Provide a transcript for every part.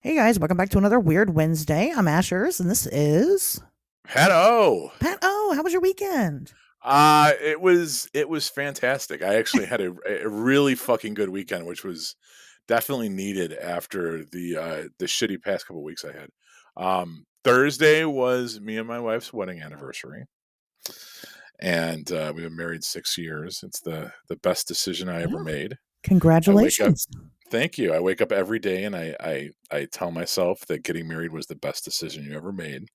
Hey guys, welcome back to another Weird Wednesday. I'm Ashers, and this is Hello. Pat. Oh, how was your weekend? It was fantastic. I actually had a really fucking good weekend, which was definitely needed after the shitty past couple weeks I had. Thursday was me and my wife's wedding anniversary, and we've been married 6 years. It's the best decision I ever Yeah, made. I wake up. congratulations. Thank you. I wake up every day and I tell myself that getting married was the best decision you ever made. It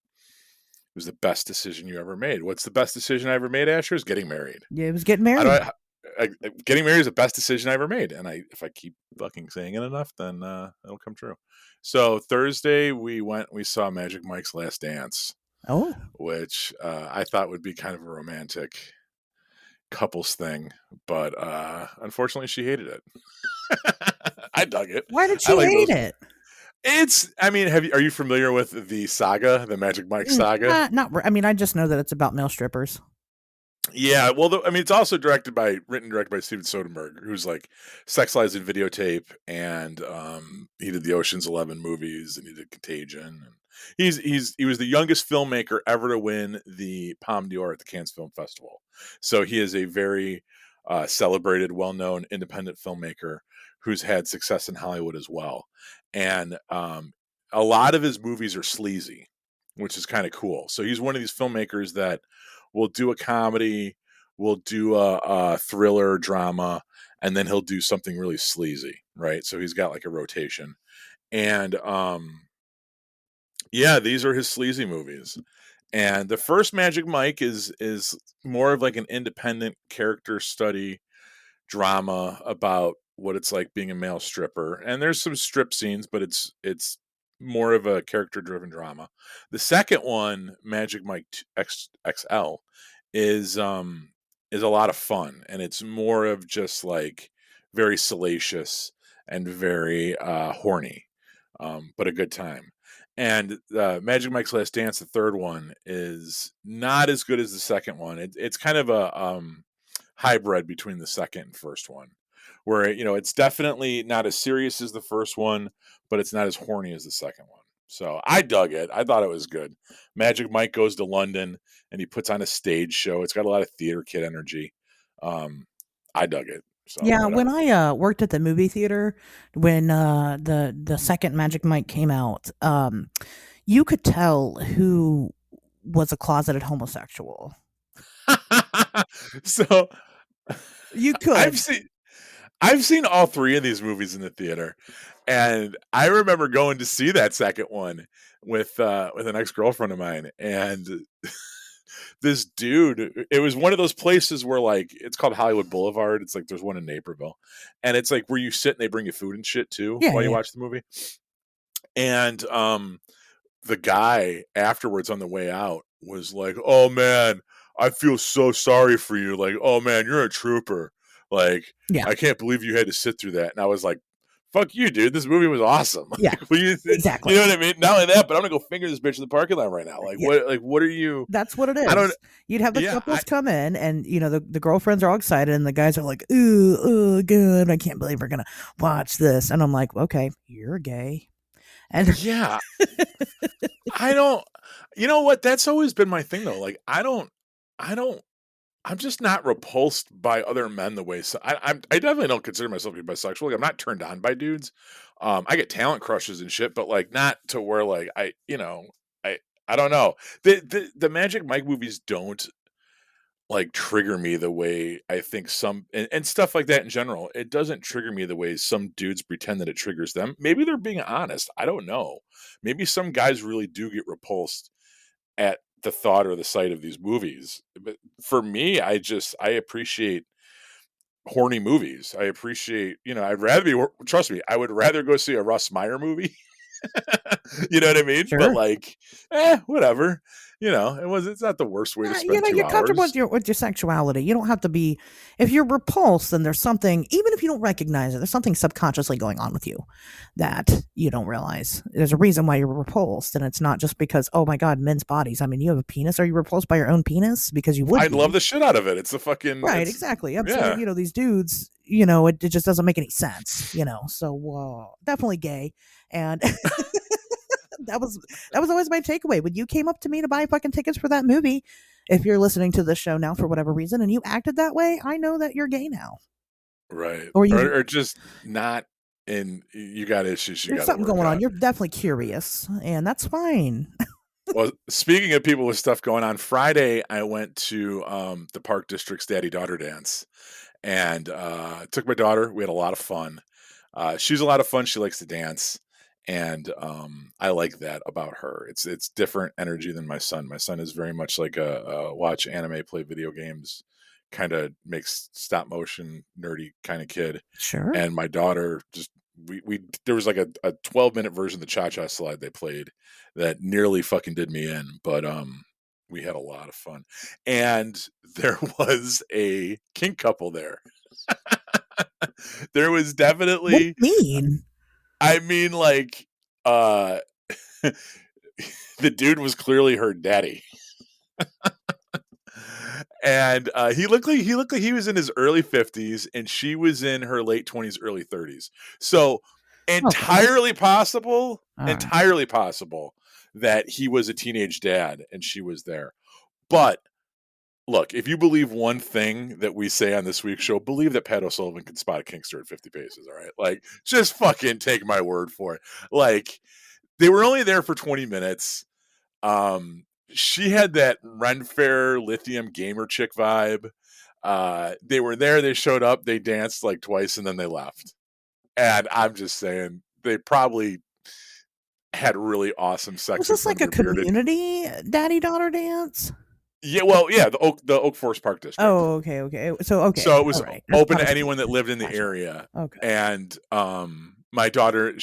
was the best decision you ever made. What's the best decision I ever made, Asher? Is getting married. Yeah, it was getting How do married. getting married is the best decision I ever made, and if I keep fucking saying it enough, then it'll come true. So Thursday we saw Magic Mike's Last Dance, Oh, which I thought would be kind of a romantic couples thing, but unfortunately she hated it. I dug it. why did I she like hate those. it? I mean, are you familiar with the saga, the Magic Mike saga? I mean, I just know that it's about male strippers. Yeah, well, I mean, it's also written directed by Steven Soderbergh, who's like Sex Lies and Videotape, and he did the Ocean's 11 movies, and he did Contagion, and he was the youngest filmmaker ever to win the Palme d'Or at the Cannes Film Festival. So he is a very celebrated, well-known independent filmmaker who's had success in Hollywood as well, and a lot of his movies are sleazy, which is kind of cool. So he's one of these filmmakers that will do a comedy, will do a thriller drama, and then he'll do something really sleazy, right? So he's got like a rotation. And yeah, these are his sleazy movies. And the first Magic Mike is more of like an independent character study drama about what it's like being a male stripper. And there's some strip scenes, but it's more of a character driven drama. The second one, Magic Mike XL, is is a lot of fun, and it's more of just like very salacious and very horny, but a good time. And Magic Mike's Last Dance, the third one, is not as good as the second one. It's kind of a hybrid between the second and first one, where it's definitely not as serious as the first one, but it's not as horny as the second one. So I dug it. I thought it was good. Magic Mike goes to London and he puts on a stage show. It's got a lot of theater kid energy. Um, I dug it. So Yeah, when whatever. I worked at the movie theater, when the second Magic Mike came out, you could tell who was a closeted homosexual. So You I've could. seen I've seen all three of these movies in the theater, and I remember going to see that second one with an ex girlfriend of mine, and this dude. It was one of those places where like it's called Hollywood Boulevard. It's like there's one in Naperville, and it's like where you sit and they bring you food and shit too Yeah, while you yeah. watch the movie. And the guy afterwards on the way out was like, "Oh man, I feel so sorry for you. Like, oh man, you're a trooper. Like, Yeah, I can't believe you had to sit through that." And I was like, "Fuck you, dude. This movie was awesome. yeah, Like, you exactly. know what I mean? Not only that, but I'm gonna go finger this bitch in the parking lot right now. Like, Yeah. what? Like, what are you? That's what it I don't. is. You'd have the Yeah, couples come in, and the girlfriends are all excited, and the guys are like, "Ooh, ooh, good! I can't believe we're gonna watch this." And I'm like, "Okay, you're gay." And yeah. I don't. You know what? That's always been my thing though. Like, I don't I'm just not repulsed by other men the way I definitely don't consider myself to be bisexual. Like, I'm not turned on by dudes. I get talent crushes and shit, but like not to where like I I don't know. The Magic Mike movies don't like trigger me the way I think and stuff like that in general. It doesn't trigger me the way some dudes pretend that it triggers them. Maybe they're being honest. I don't know. Maybe some guys really do get repulsed at the thought or the sight of these movies. But for me, I appreciate horny movies. I appreciate, I'd rather trust me, I would rather go see a Russ Meyer movie. You know what I mean? But sure, like, whatever. It's not the worst way to You spend know, 2 you're comfortable hours. with your sexuality. You don't have to be. If you're repulsed, then there's something. Even if you don't recognize it, there's something subconsciously going on with you that you don't realize. There's a reason why you're repulsed, and it's not just because, oh my god, men's bodies. I mean, you have a penis. Are you repulsed by your own penis? Because you would I'd love be. the shit out of it. It's the fucking Right, it's exactly. I'm saying, yeah. you know, these dudes, it just doesn't make any sense, So definitely gay, and that was that was always my takeaway when you came up to me to buy fucking tickets for that movie. If you're listening to this show now for whatever reason and you acted that way, I know that you're gay now, Right. or you Or just not in you got issues you there's got to something work going on. out. You're definitely curious, and that's fine. Well, speaking of people with stuff going on, Friday I went to the Park District's Daddy Daughter Dance and took my daughter. We had a lot of fun. She's a lot of fun. She likes to dance, and I like that about her. It's different energy than my son. My son is very much like a watch anime, play video games, kind of makes stop motion nerdy kind of kid. Sure. And my daughter just we there was like a 12-minute version of the cha-cha slide they played that nearly fucking did me in, but we had a lot of fun. And there was a kink couple there. There was What do definitely, you mean? I mean, like, the dude was clearly her daddy. And he looked like he was in his early 50s and she was in her late 20s, early 30s. So Okay. entirely possible, All right. entirely possible that he was a teenage dad and she was there. But look, if you believe one thing that we say on this week's show, believe that Pat O'Sullivan can spot a kinkster at 50 paces. All right. Like, just fucking take my word for it. Like, they were only there for 20 minutes. She had that Ren Fair lithium gamer chick vibe. They were there, they showed up, they danced like twice, and then they left. And I'm just saying, they probably had really awesome sex Was in this front like of a their bearded. community daddy daughter dance? Yeah, well, yeah, the Oak Forest Park District. Oh, okay. So okay, So it was all right. That's open not to a anyone that community. lived in the Gotcha. area. Okay. And my daughter,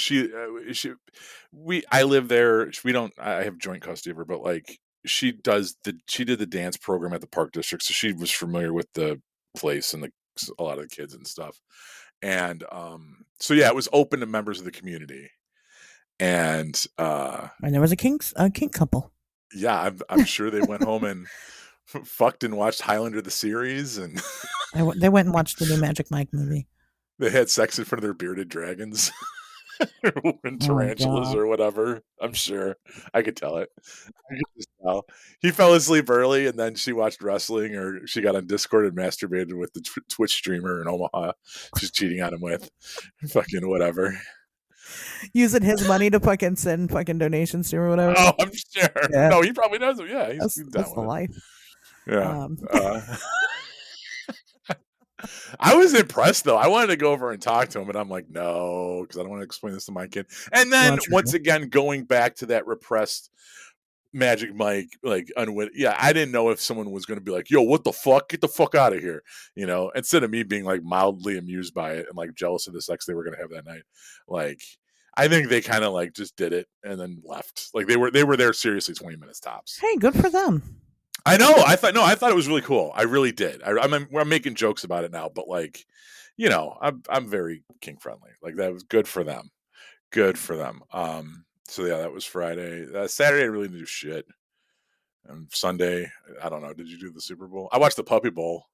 I live there. We don't. I have joint custody of her, but like she did the dance program at the Park District, so she was familiar with the place and a lot of the kids and stuff. And so yeah, it was open to members of the community. And And there was a kink couple. yeah, I'm sure they went home and fucked and watched Highlander the series, and They went and watched the new Magic Mike movie. they had sex in front of their bearded dragons. And Oh tarantulas god. or whatever. I'm sure. I could tell it. I could just tell. He fell asleep early and then she watched wrestling or she got on Discord and masturbated with the Twitch streamer in Omaha. She's cheating on him with. Fucking whatever. Using his money to fucking send fucking donations to or whatever. Oh, I'm sure. Yeah. No, he probably does. Yeah, he's down That's the with it. life. Yeah. I was impressed though. I wanted to go over and talk to him, but I'm like, no, because I don't want to explain this to my kid. And then once again, going back to that repressed Magic Mike, like yeah, I didn't know if someone was going to be like, yo, what the fuck? Get the fuck out of here. Instead of me being like mildly amused by it and like jealous of the sex they were going to have that night. Like, I think they kind of like just did it and then left. Like they were there seriously 20 minutes tops. Hey, good for them. I know. I thought it was really cool. I really did. I'm making jokes about it now, but like, I'm very kink friendly. Like that was good for them. Good for them. So yeah, that was Friday. Saturday I really didn't do shit. And Sunday, I don't know. Did you do the Super Bowl? I watched the Puppy Bowl.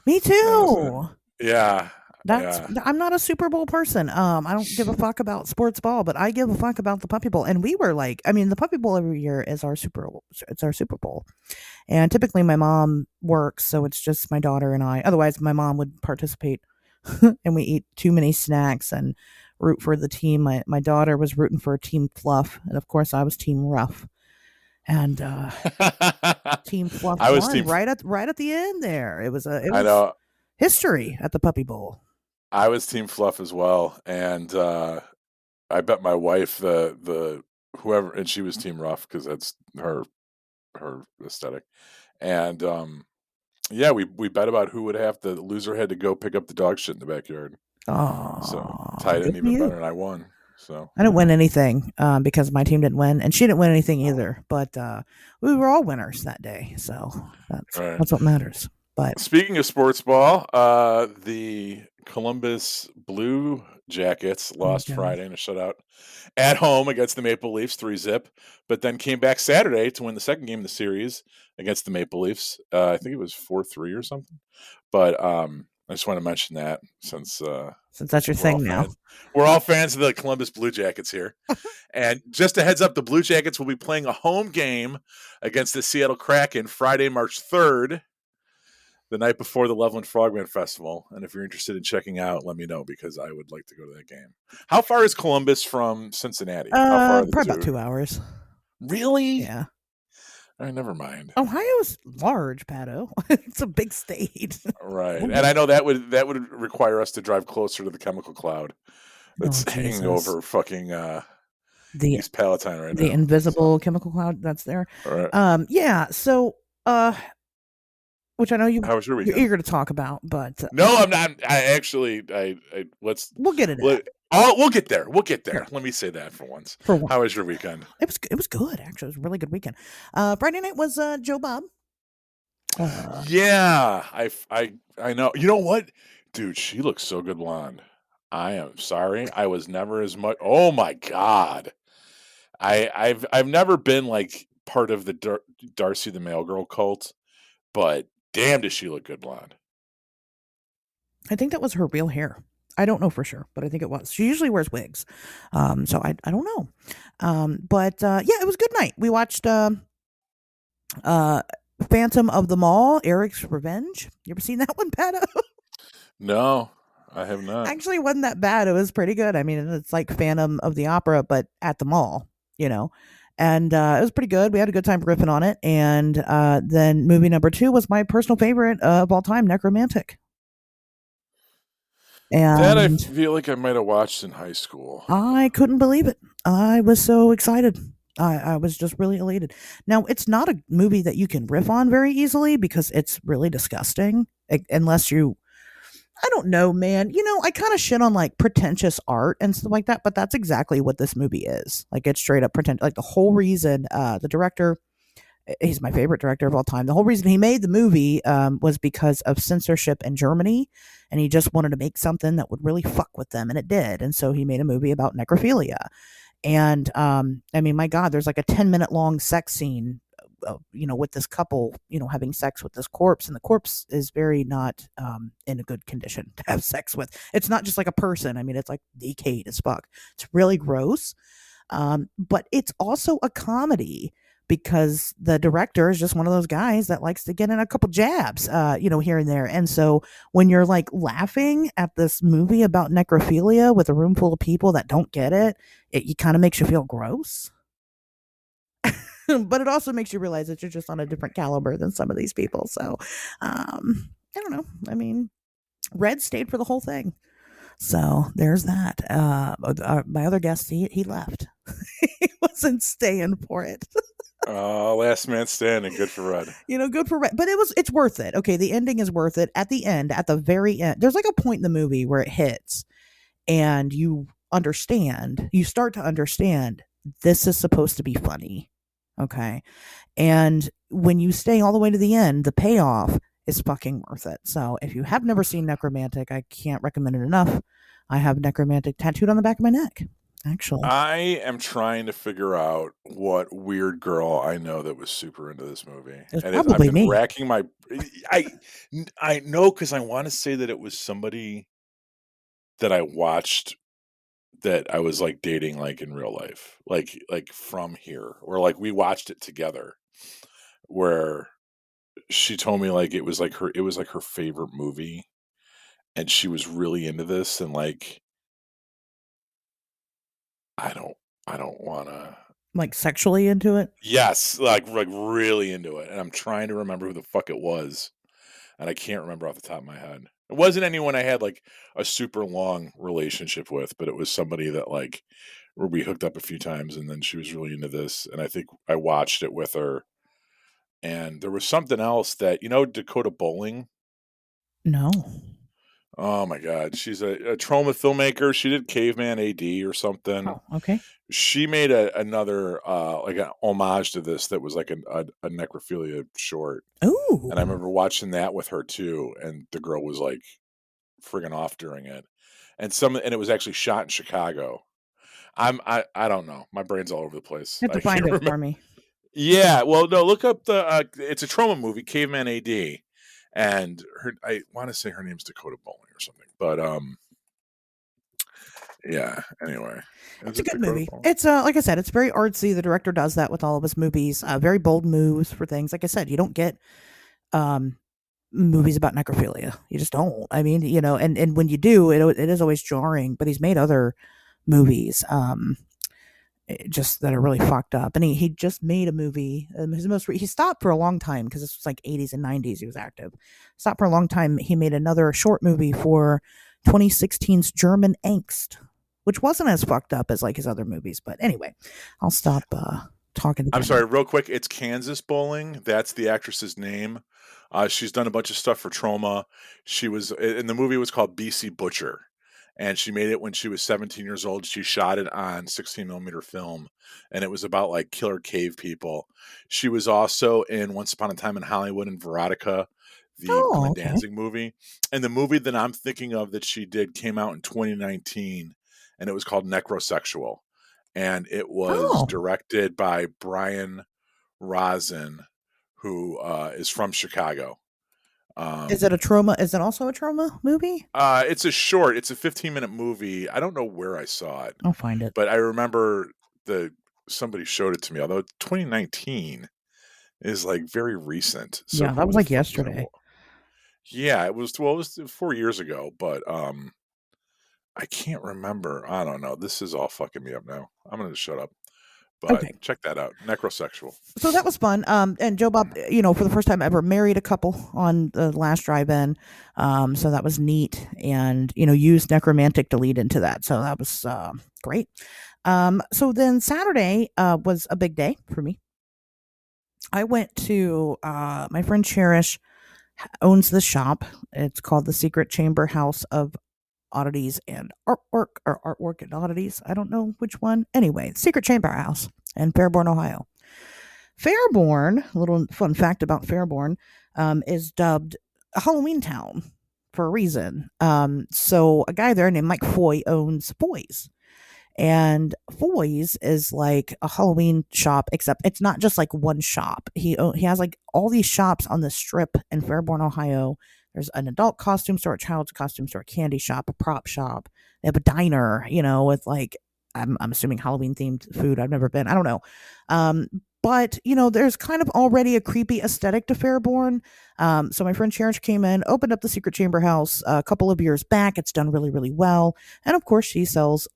Me too. Yeah. I'm not a Super Bowl person. I don't give a fuck about sports ball, but I give a fuck about the Puppy Bowl. And we were like, I mean, the Puppy Bowl every year is our Super Bowl. It's our Super Bowl. And typically my mom works, so it's just my daughter and I. Otherwise, my mom would participate and we eat too many snacks and root for the team. My daughter was rooting for Team Fluff, and of course I was Team Rough. And Team Fluff won right at the end there. It was history at the Puppy Bowl. I was Team Fluff as well, and I bet my wife the whoever, and she was Team Rough because that's her aesthetic. And yeah, we bet about who would have the loser had to go pick up the dog shit in the backyard. Oh, so tied in even better, and I won. So I didn't win anything because my team didn't win, and she didn't win anything either. But we were all winners that day, so right. that's what matters. But Speaking of sports ball, the Columbus Blue Jackets oh lost god, Friday in a shutout at home against the Maple Leafs 3-zip, but then came back Saturday to win the second game of the series against the Maple Leafs. I think it was 4-3 or something. But I just want to mention that since since that's your we're all thing now, fans. We're all fans of the Columbus Blue Jackets here. And just a heads up, the Blue Jackets will be playing a home game against the Seattle Kraken Friday, March 3rd, the night before the Loveland Frogman Festival. And if you're interested in checking out, let me know because I would like to go to that game. How far is Columbus from Cincinnati? How far are the probably about two? 2 hours. Really? Yeah. All right, never mind. Ohio's large, Pato. It's a big state. Right, and I know that would require us to drive closer to the chemical cloud that's Oh hanging Jesus. over fucking The East Palatine right the now. invisible chemical cloud that's there. All right. Yeah, so which I know How was your you're weekend? eager to talk about, but No, I'm not. I actually, I let's we'll get into let, that. oh, we'll get there. We'll get Yeah, there. Let me say that for once. for one. How was your weekend? It was good actually. It was a really good weekend. Friday night was Joe Bob. Yeah, I know. You know what, dude? She looks so good blonde. I am sorry. I was never as much. Oh my god. I've never been like part of the Darcy the Mail Girl cult, but damn, does she look good blonde? I think that was her real hair. I don't know for sure, but I think it was. She usually wears wigs, so I don't know. But yeah, it was a good night. We watched uh, Phantom of the Mall, Eric's Revenge. You ever seen that one, Pato? No, I have not. Actually, wasn't that bad. It was pretty good. I mean, it's like Phantom of the Opera, but at the mall, you know. And it was pretty good. We had a good time riffing on it. And then movie number 2 was my personal favorite of all time, Necromantic. That I And feel like I might have watched in high school. I couldn't believe it. I was so excited. I was just really elated. Now, it's not a movie that you can riff on very easily because it's really disgusting, unless you I don't know, man. You know, I kind of shit on like pretentious art and stuff like that, but that's exactly what this movie is. Like it's straight up pretend. Like the whole reason, the director, he's my favorite director of all time. The whole reason he made the movie was because of censorship in Germany, and he just wanted to make something that would really fuck with them, and it did. And so he made a movie about necrophilia. And I mean, my God, there's like a 10-minute long sex scene, with this couple, having sex with this corpse, and the corpse is very not in a good condition to have sex with. It's not just like a person. I mean, it's like decayed as fuck. It's really gross. But it's also a comedy because the director is just one of those guys that likes to get in a couple jabs, here and there. And so when you're like laughing at this movie about necrophilia with a room full of people that don't get it kind of makes you feel gross. But it also makes you realize that you're just on a different caliber than some of these people. So, I don't know. I mean, Red stayed for the whole thing. So there's that. My other guest, he left. He wasn't staying for it. Last man standing. Good for Red. Good for Red, but it's worth it. Okay, the ending is worth it. At the end, at the very end, there's like a point in the movie where it hits, and you start to understand this is supposed to be funny. Okay. And when you stay all the way to the end, the payoff is fucking worth it. So if you have never seen Necromantic, I can't recommend it enough. I have Necromantic tattooed on the back of my neck, actually. I am trying to figure out what weird girl I know that was super into this movie, It's and I've probably been me. racking my. I know because I want to say that it was somebody that I watched that I was like dating like in real life, like from here, or like we watched it together, where she told me like it was like her favorite movie, and she was really into this, and like I don't I don't want to. Like sexually into it. Yes, like really into it, and I'm trying to remember who the fuck it was, and I can't remember off the top of my head. It wasn't anyone I had like a super long relationship with, but it was somebody that like where we hooked up a few times, and then she was really into this, and I think I watched it with her. And there was something else that Dakota Bowling. No. Oh my god, she's a Troma filmmaker. She did Caveman AD or something. Oh, okay. She made another like an homage to this that was like a necrophilia short, Ooh. and I remember watching that with her too, and the girl was like friggin' off during it, and it was actually shot in Chicago. I don't know. My brain's all over the place. You have to I find can't it remember. for me. Yeah, well, no, look up it's a Troma movie, Caveman AD, and I want to say her name's Dakota Bowling or something, but yeah. Anyway, is It's a it good Dakota movie. Bowling? It's like I said, it's very artsy. The director does that with all of his movies. Very bold moves for things. Like I said, you don't get um movies about necrophilia. You just don't. I mean, and when you do, it is always jarring. But he's made other movies just that are really fucked up. And he just made a movie. He stopped for a long time because this was like 80s and 90s. He was active. Stopped for a long time. He made another short movie for 2016's German Angst, which wasn't as fucked up as like his other movies. But anyway, I'll stop talking I'm again. sorry, real quick. It's Kansas Bowling. That's the actress's name. She's done a bunch of stuff for Troma. She was in the movie was called BC Butcher, and she made it when she was 17 years old. She shot it on 16 millimeter film, and it was about like killer cave people. She was also in Once Upon a Time in Hollywood and Veronica, the Oh, Glenn okay. Danzig movie. And the movie that I'm thinking of that she did came out in 2019, and it was called Necrosexual, and it was Oh, directed by Brian Rosin, who is from Chicago. is it a trauma? Is it also a trauma movie? It's a short. It's a 15-minute movie. I don't know where I saw it, I'll find it. but I remember somebody showed it to me. Although 2019 is like very recent, so Yeah, that who was the like fuck is gonna? yesterday. Yeah, it was. Well, it was 4 years ago, but I can't remember. I don't know. This is all fucking me up now. I'm gonna just shut up. But Okay. check that out. Necrosexual. So that was fun. And Joe Bob, for the first time ever, married a couple on the last drive-in. So that was neat, and used necromantic to lead into that. So that was great. So then Saturday was a big day for me. I went to my friend Cherish owns this shop. It's called the Secret Chamber House of Oddities and Artwork, or Artwork and Oddities. I don't know which one. Anyway, Secret Chamber House in Fairborn, Ohio. Fairborn, a little fun fact about Fairborn, is dubbed a Halloween town for a reason. So a guy there named Mike Foy owns Foy's. And Foy's is like a Halloween shop, except it's not just like one shop. He has like all these shops on the strip in Fairborn, Ohio. There's an adult costume store, a child's costume store, a candy shop, a prop shop. They have a diner, with like I'm assuming Halloween themed food. I've never been. I don't know. But there's kind of already a creepy aesthetic to Fairborn. So my friend Cherish came in, opened up the Secret Chamber House a couple of years back. It's done really, really well, and of course she sells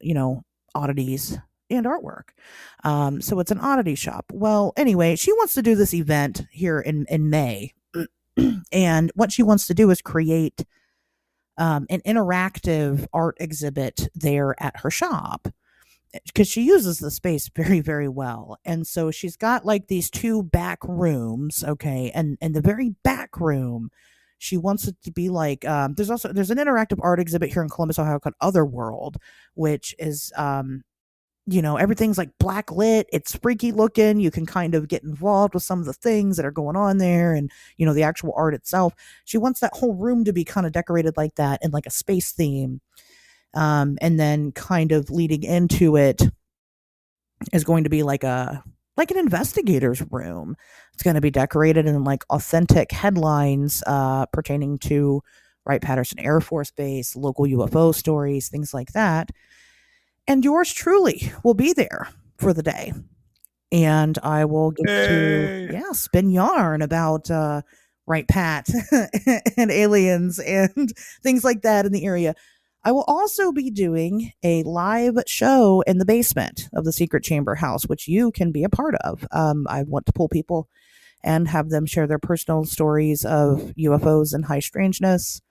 oddities and artwork. So it's an oddity shop. Well, anyway, she wants to do this event here in May. And what she wants to do is create an interactive art exhibit there at her shop because she uses the space very, very well. And so she's got like these two back rooms, okay, and the very back room, she wants it to be like there's an interactive art exhibit here in Columbus, Ohio called Otherworld, which is everything's like black lit. It's freaky looking. You can kind of get involved with some of the things that are going on there, and the actual art itself. She wants that whole room to be kind of decorated like that in like a space theme. And then kind of leading into it is going to be like an investigator's room. It's going to be decorated in like authentic headlines pertaining to Wright-Patterson Air Force Base, local UFO stories, things like that. And yours truly will be there for the day. And I will get Hey. to spin yarn about Wright Pat and aliens and things like that in the area. I will also be doing a live show in the basement of the Secret Chamber House, which you can be a part of. I want to pull people and have them share their personal stories of UFOs and high strangeness.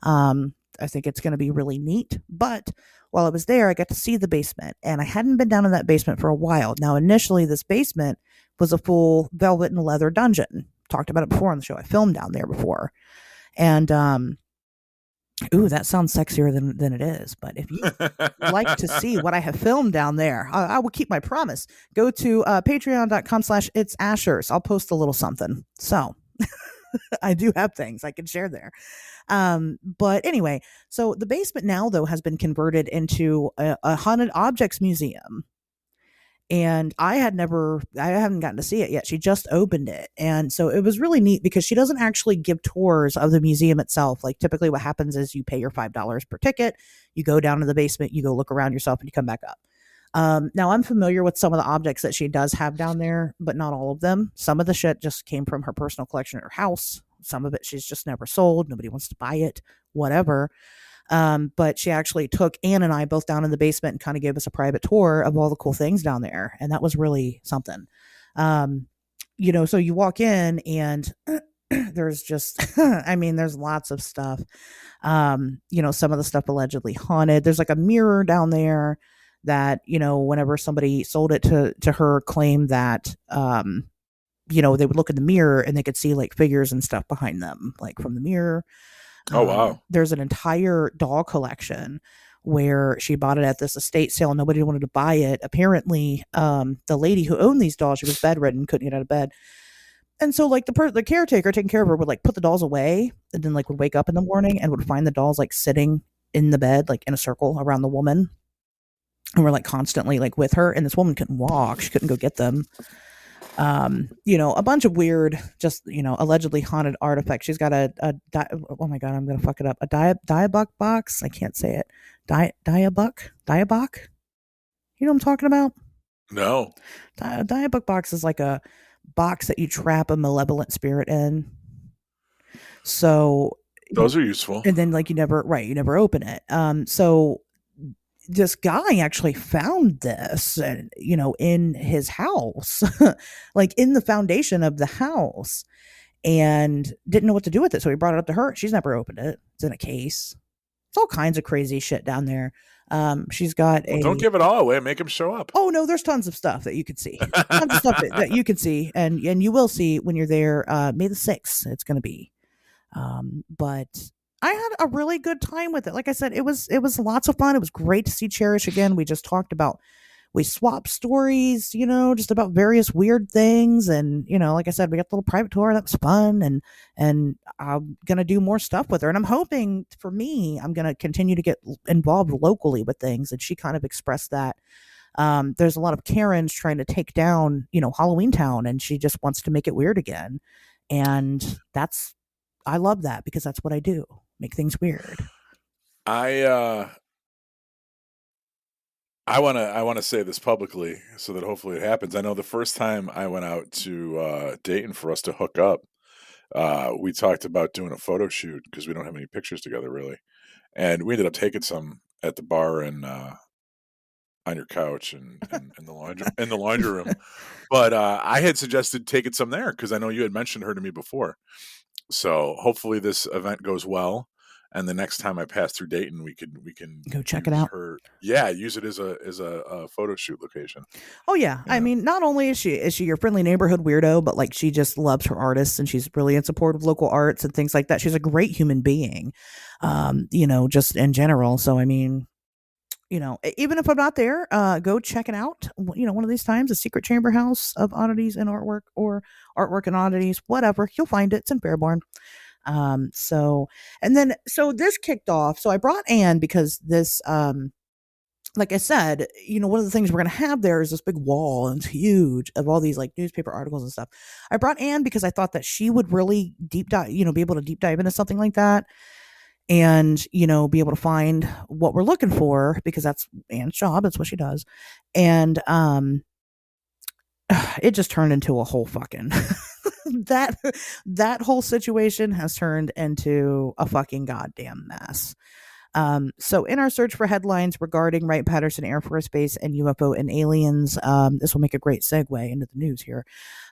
I think it's going to be really neat. But while I was there, I got to see the basement, and I hadn't been down in that basement for a while. Now, initially, this basement was a full velvet and leather dungeon. Talked about it before on the show. I filmed down there before. And Ooh, that sounds sexier than it is. But if you would like to see what I have filmed down there, I will keep my promise. Go to patreon.com/it's ashers. I'll post a little something. So I do have things I can share there. But anyway, so the basement now though has been converted into a haunted objects museum. And I haven't gotten to see it yet. She just opened it. And so it was really neat because she doesn't actually give tours of the museum itself. Like typically what happens is you pay your $5 per ticket, you go down to the basement, you go look around yourself and you come back up. Now I'm familiar with some of the objects that she does have down there, but not all of them. Some of the shit just came from her personal collection at her house. Some of it she's just never sold. Nobody wants to buy it, whatever. But she actually took Anne and I both down in the basement and kind of gave us a private tour of all the cool things down there. And that was really something. Um, so you walk in and there's just, I mean, there's lots of stuff. Some of the stuff allegedly haunted. There's like a mirror down there that, whenever somebody sold it to her, claimed that, they would look in the mirror and they could see like figures and stuff behind them, like from the mirror. Oh wow. There's an entire doll collection where she bought it at this estate sale. Nobody wanted to buy it. Apparently, the lady who owned these dolls, she was bedridden, couldn't get out of bed. And so like the caretaker taking care of her would like put the dolls away and then like would wake up in the morning and would find the dolls like sitting in the bed, like in a circle around the woman. And we're like constantly like with her. And this woman couldn't walk. She couldn't go get them. A bunch of weird, just, allegedly haunted artifacts. She's got oh my God, I'm going to fuck it up. A Diabuck box. I can't say it. Diabuck. You know what I'm talking about? No. Diabuck box is like a box that you trap a malevolent spirit in. So those are useful. And then like you never open it. So this guy actually found this, in his house, like in the foundation of the house, and didn't know what to do with it. So he brought it up to her. She's never opened it. It's in a case. It's all kinds of crazy shit down there. She's got don't give it all away. Make him show up. Oh no, there's tons of stuff that you could see. Tons of stuff that you can see, and you will see when you're there. May the 6th, it's going to be. But I had a really good time with it. Like I said, it was lots of fun. It was great to see Cherish again. We just talked about, we swapped stories, just about various weird things. And, like I said, we got a little private tour. That was fun. And I'm going to do more stuff with her. And I'm hoping for me, I'm going to continue to get involved locally with things. And she kind of expressed that. There's a lot of Karens trying to take down, Halloween Town, and she just wants to make it weird again. And I love that because that's what I do. Make things weird. I want to say this publicly so that hopefully it happens. I know the first time I went out to Dayton for us to hook up, we talked about doing a photo shoot because we don't have any pictures together really, and we ended up taking some at the bar and on your couch and in the laundry room. But I had suggested taking some there because I know you had mentioned her to me before. So hopefully this event goes well, and the next time I pass through Dayton, we can go check it out. Use it as a photo shoot location. Oh yeah. I mean, not only is she your friendly neighborhood weirdo, but like she just loves her artists and she's really in support of local arts and things like that. She's a great human being, just in general. So I mean, even if I'm not there, go check it out. One of these times, a secret chamber house of oddities and artwork, or artwork and oddities, whatever. You'll find it. It's in Fairborn. So this kicked off. So I brought Anne because this, like I said, one of the things we're going to have there is this big wall, and it's huge, of all these like newspaper articles and stuff. I brought Anne because I thought that she would really deep dive, be able to deep dive into something like that. And, be able to find what we're looking for, because that's Anne's job. That's what she does. And, it just turned into a whole fucking, that whole situation has turned into a fucking goddamn mess. So in our search for headlines regarding Wright-Patterson Air Force Base and UFO and aliens, this will make a great segue into the news here.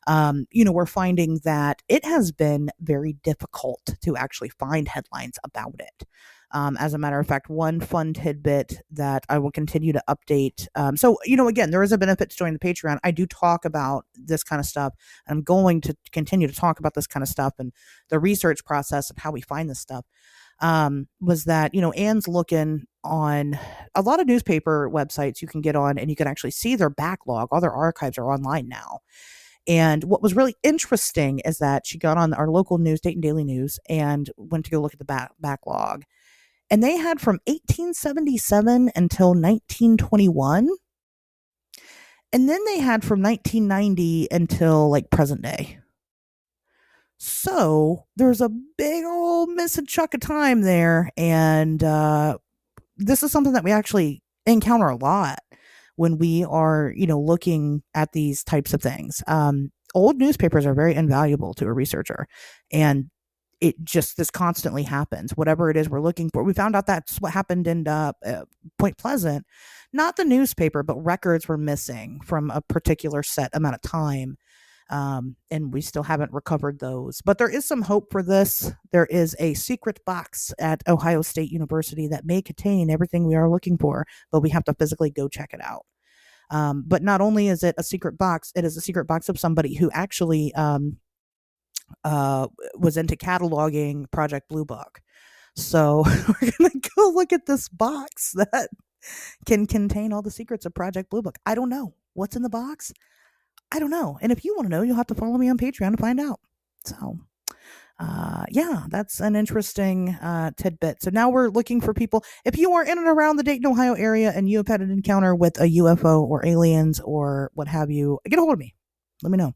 We're finding that it has been very difficult to actually find headlines about it. As a matter of fact, one fun tidbit that I will continue to update. Again, there is a benefit to joining the Patreon. I do talk about this kind of stuff. I'm going to continue to talk about this kind of stuff and the research process and how we find this stuff. was that, Anne's looking on a lot of newspaper websites you can get on, and you can actually see their backlog. All their archives are online now. And what was really interesting is that she got on our local news, Dayton Daily News, and went to go look at the backlog. And they had from 1877 until 1921. And then they had from 1990 until like present day. So there's a big old missing chunk of time there. And this is something that we actually encounter a lot when we are, looking at these types of things. Old newspapers are very invaluable to a researcher. And this constantly happens. Whatever it is we're looking for. We found out that's what happened in Point Pleasant. Not the newspaper, but records were missing from a particular set amount of time. And we still haven't recovered those. But there is some hope for this. There is a secret box at Ohio State University that may contain everything we are looking for, but we have to physically go check it out. But not only is it a secret box, it is a secret box of somebody who actually was into cataloging Project Blue Book. So we're going to go look at this box that can contain all the secrets of Project Blue Book. I don't know what's in the box. I don't know. And if you want to know, you'll have to follow me on Patreon to find out. So, yeah, that's an interesting tidbit. So now we're looking for people. If you are in and around the Dayton, Ohio area and you have had an encounter with a UFO or aliens or what have you, get a hold of me. Let me know.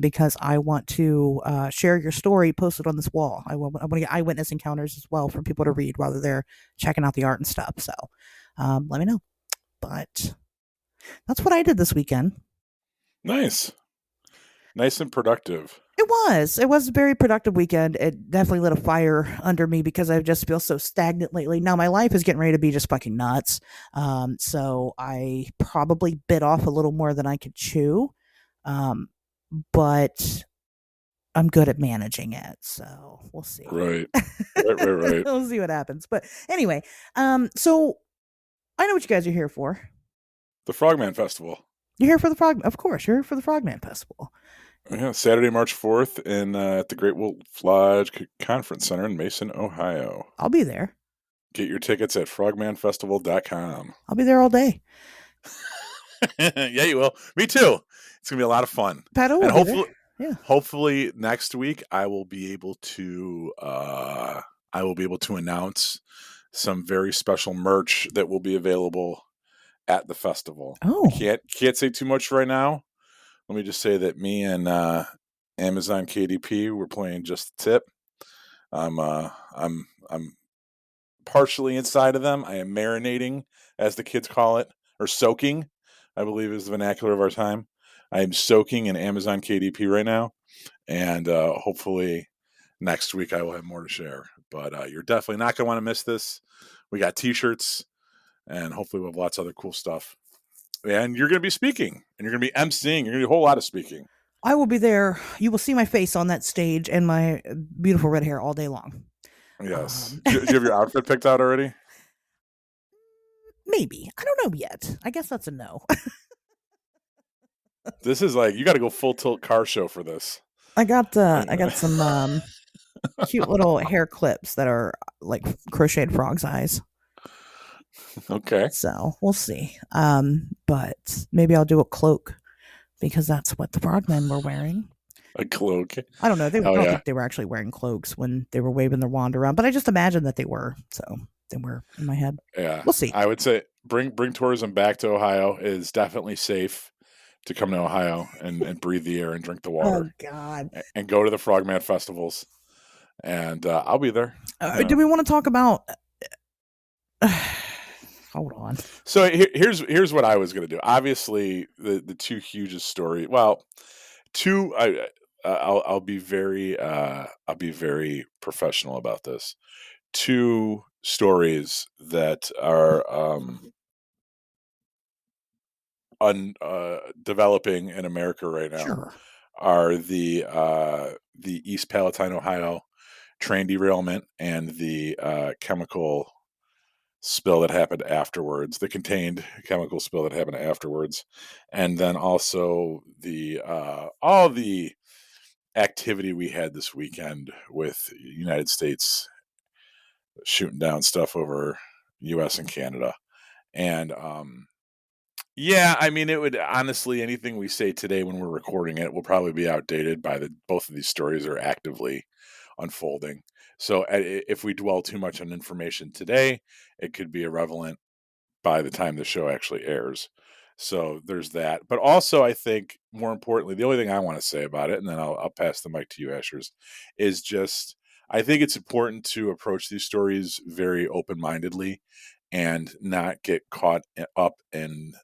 Because I want to share your story, post it on this wall. I want to get eyewitness encounters as well for people to read while they're checking out the art and stuff. So let me know. But that's what I did this weekend. Nice and productive. It was a very productive weekend. It definitely lit a fire under me because I just feel so stagnant lately. Now my life is getting ready to be just fucking nuts. So I probably bit off a little more than I could chew. But I'm good at managing it, so we'll see. Right. We'll see what happens. But anyway, so I know what you guys are here for. The Frogman Festival. You're here for the Of course, you're here for the Frogman Festival. Yeah, Saturday, March 4th at the Great Wolf Lodge Conference Center in Mason, Ohio. I'll be there. Get your tickets at frogmanfestival.com. I'll be there all day. Yeah, you will. Me too. It's gonna be a lot of fun. Pato will be there. Yeah. Hopefully next week I will be able to announce some very special merch that will be available at the festival. Oh, can't say too much right now. Let me just say that me and Amazon KDP we're playing Just the Tip. I'm partially inside of them. I am marinating, as the kids call it, or soaking, I believe is the vernacular of our time. I am soaking in Amazon KDP right now, and hopefully next week I will have more to share. But you're definitely not going to want to miss this. We got T-shirts, and hopefully we'll have lots of other cool stuff. And you're going to be speaking, and you're going to be emceeing. You're going to do a whole lot of speaking. I will be there. You will see my face on that stage and my beautiful red hair all day long. Yes. Do you have your outfit picked out already? Maybe. I don't know yet. I guess that's a no. This is like, you got to go full tilt car show for this. I got some cute little hair clips that are like crocheted frog's eyes. Okay. So we'll see. But maybe I'll do a cloak because that's what the frogmen were wearing. A cloak. I don't know. I don't think they were actually wearing cloaks when they were waving their wand around, but I just imagined that they were. So they were in my head. Yeah. We'll see. I would say bring tourism back to Ohio. It is definitely safe to come to Ohio and breathe the air and drink the water. Oh, God. And go to the Frogman festivals. And I'll be there. Do we want to talk about... Hold on. So here's what I was going to do. Obviously, the two hugest story. Well, two. I'll be very professional about this. Two stories that are developing in America right now are the East Palatine, Ohio train derailment and the chemical spill that happened afterwards, the contained chemical spill that happened afterwards, and then also the all the activity we had this weekend with United States shooting down stuff over U.S. and Canada. And yeah, I mean, it would honestly, anything we say today when we're recording it will probably be outdated by the both of these stories are actively unfolding. So if we dwell too much on information today, it could be irrelevant by the time the show actually airs. So there's that. But also, I think more importantly, the only thing I want to say about it, and then I'll pass the mic to you, Ashers, is just I think it's important to approach these stories very open mindedly and not get caught up in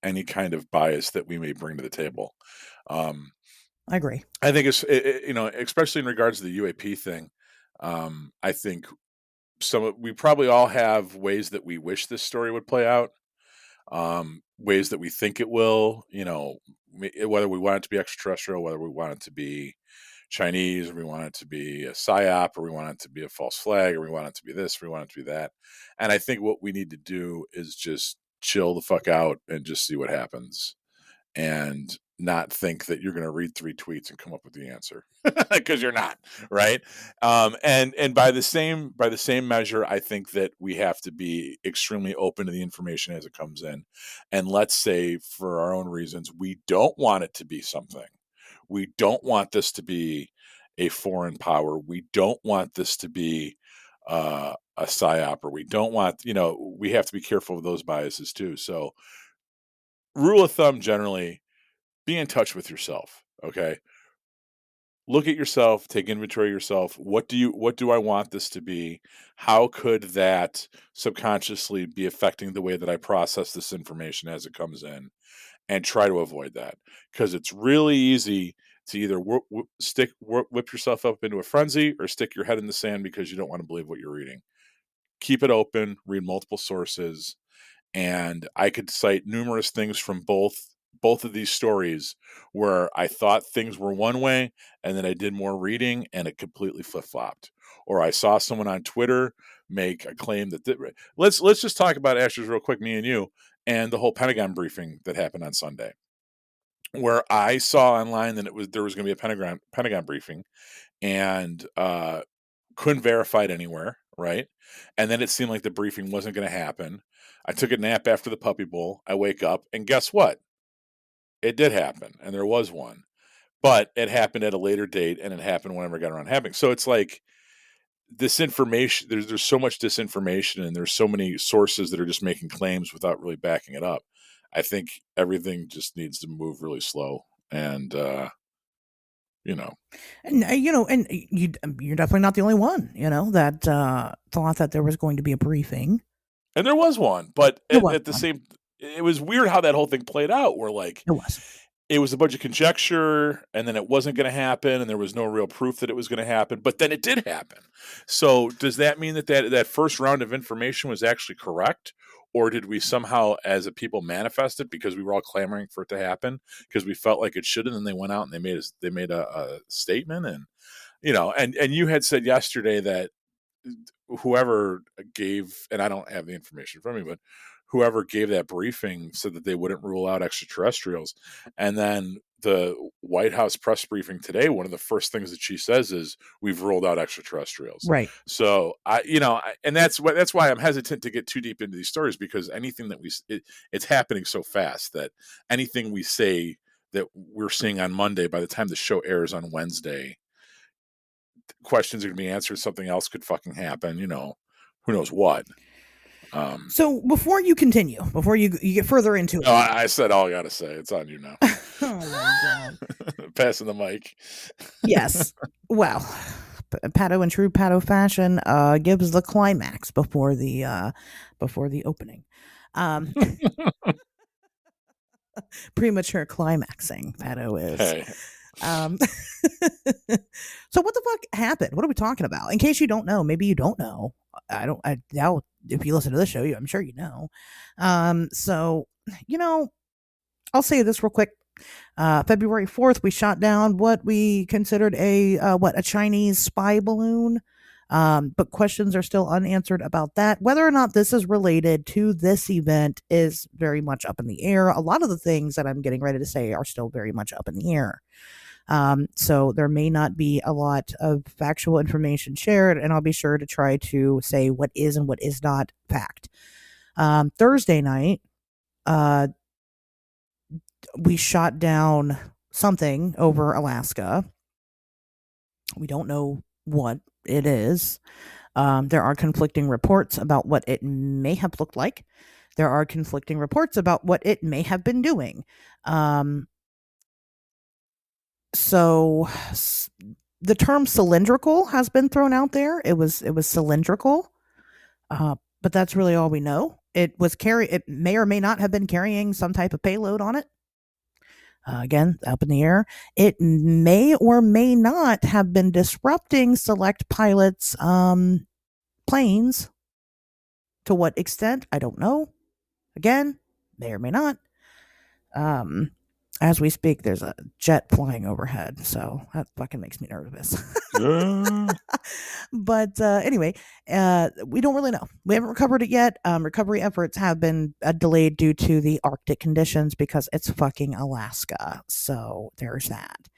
any kind of bias that we may bring to the table. I agree. I think it's especially in regards to the UAP thing. I think we probably all have ways that we wish this story would play out, ways that we think it will. Whether we want it to be extraterrestrial, whether we want it to be Chinese, or we want it to be a psyop, or we want it to be a false flag, or we want it to be this, or we want it to be that. And I think what we need to do is just chill the fuck out and just see what happens, and not think that you're going to read 3 tweets and come up with the answer, because you're not, right? And by the same measure, I think that we have to be extremely open to the information as it comes in. And let's say, for our own reasons, we don't want it to be something. We don't want this to be a foreign power. We don't want this to be a psyop, or we don't want, we have to be careful of those biases too. So, rule of thumb generally, be in touch with yourself. Okay. Look at yourself, take inventory of yourself. What do I want this to be? How could that subconsciously be affecting the way that I process this information as it comes in? And try to avoid that, because it's really easy to either whip yourself up into a frenzy, or stick your head in the sand because you don't want to believe what you're reading. Keep it open, read multiple sources. And I could cite numerous things from both of these stories where I thought things were one way, and then I did more reading and it completely flip-flopped. Or I saw someone on Twitter make a claim that let's just talk about Ashes real quick, me and you, and the whole Pentagon briefing that happened on Sunday, where I saw online that there was going to be a Pentagon briefing, and couldn't verify it anywhere, right? And then it seemed like the briefing wasn't going to happen. I took a nap after the Puppy Bowl. I wake up, and guess what? It did happen, and there was one. But it happened at a later date, and it happened whenever it got around happening. So it's like this information, there's so much disinformation, and there's so many sources that are just making claims without really backing it up. I think everything just needs to move really slow, and And and you're definitely not the only one, that thought that there was going to be a briefing. And there was one, but There was at the one. same, it was weird how that whole thing played out. Where like It was. it was a bunch of conjecture, and then it wasn't going to happen, and there was no real proof that it was going to happen, but then it did happen. So does that mean that first round of information was actually correct? Or did we somehow, as a people, manifest it because we were all clamoring for it to happen because we felt like it should, and then they went out and they made a statement, and and you had said yesterday that whoever gave, and I don't have the information from me, but whoever gave that briefing said that they wouldn't rule out extraterrestrials. And then the White House press briefing today, one of the first things that she says is, we've ruled out extraterrestrials. Right. So and that's why I'm hesitant to get too deep into these stories, because anything that it's happening so fast that anything we say that we're seeing on Monday, by the time the show airs on Wednesday, questions are going to be answered. Something else could fucking happen. Who knows what. So before you continue, before you get further into it, I said all I got to say. It's on you now. Oh my God. Passing the mic. Yes. Well, Pato in true Pato fashion gives the climax before the opening. Premature climaxing, Pato is. Hey. So what the fuck happened? What are we talking about? In case you don't know, maybe you don't know. I doubt if you listen to this show, I'm sure you know. So, I'll say this real quick. February 4th, we shot down what we considered a Chinese spy balloon. But questions are still unanswered about that. Whether or not this is related to this event is very much up in the air. A lot of the things that I'm getting ready to say are still very much up in the air. So there may not be a lot of factual information shared, and I'll be sure to try to say what is and what is not fact. Thursday night, uh, we shot down something over Alaska. We don't know what it is. There are conflicting reports about what it may have looked like. There are conflicting reports about what it may have been doing. So the term cylindrical has been thrown out there. It was cylindrical, but that's really all we know. It may or may not have been carrying some type of payload on it. Again, up in the air. It may or may not have been disrupting select pilots' planes. To what extent, I don't know. Again, may or may not. As we speak, there's a jet flying overhead, so that fucking makes me nervous. But anyway, we don't really know. We haven't recovered it yet. Recovery efforts have been delayed due to the Arctic conditions because it's fucking Alaska. So there's that.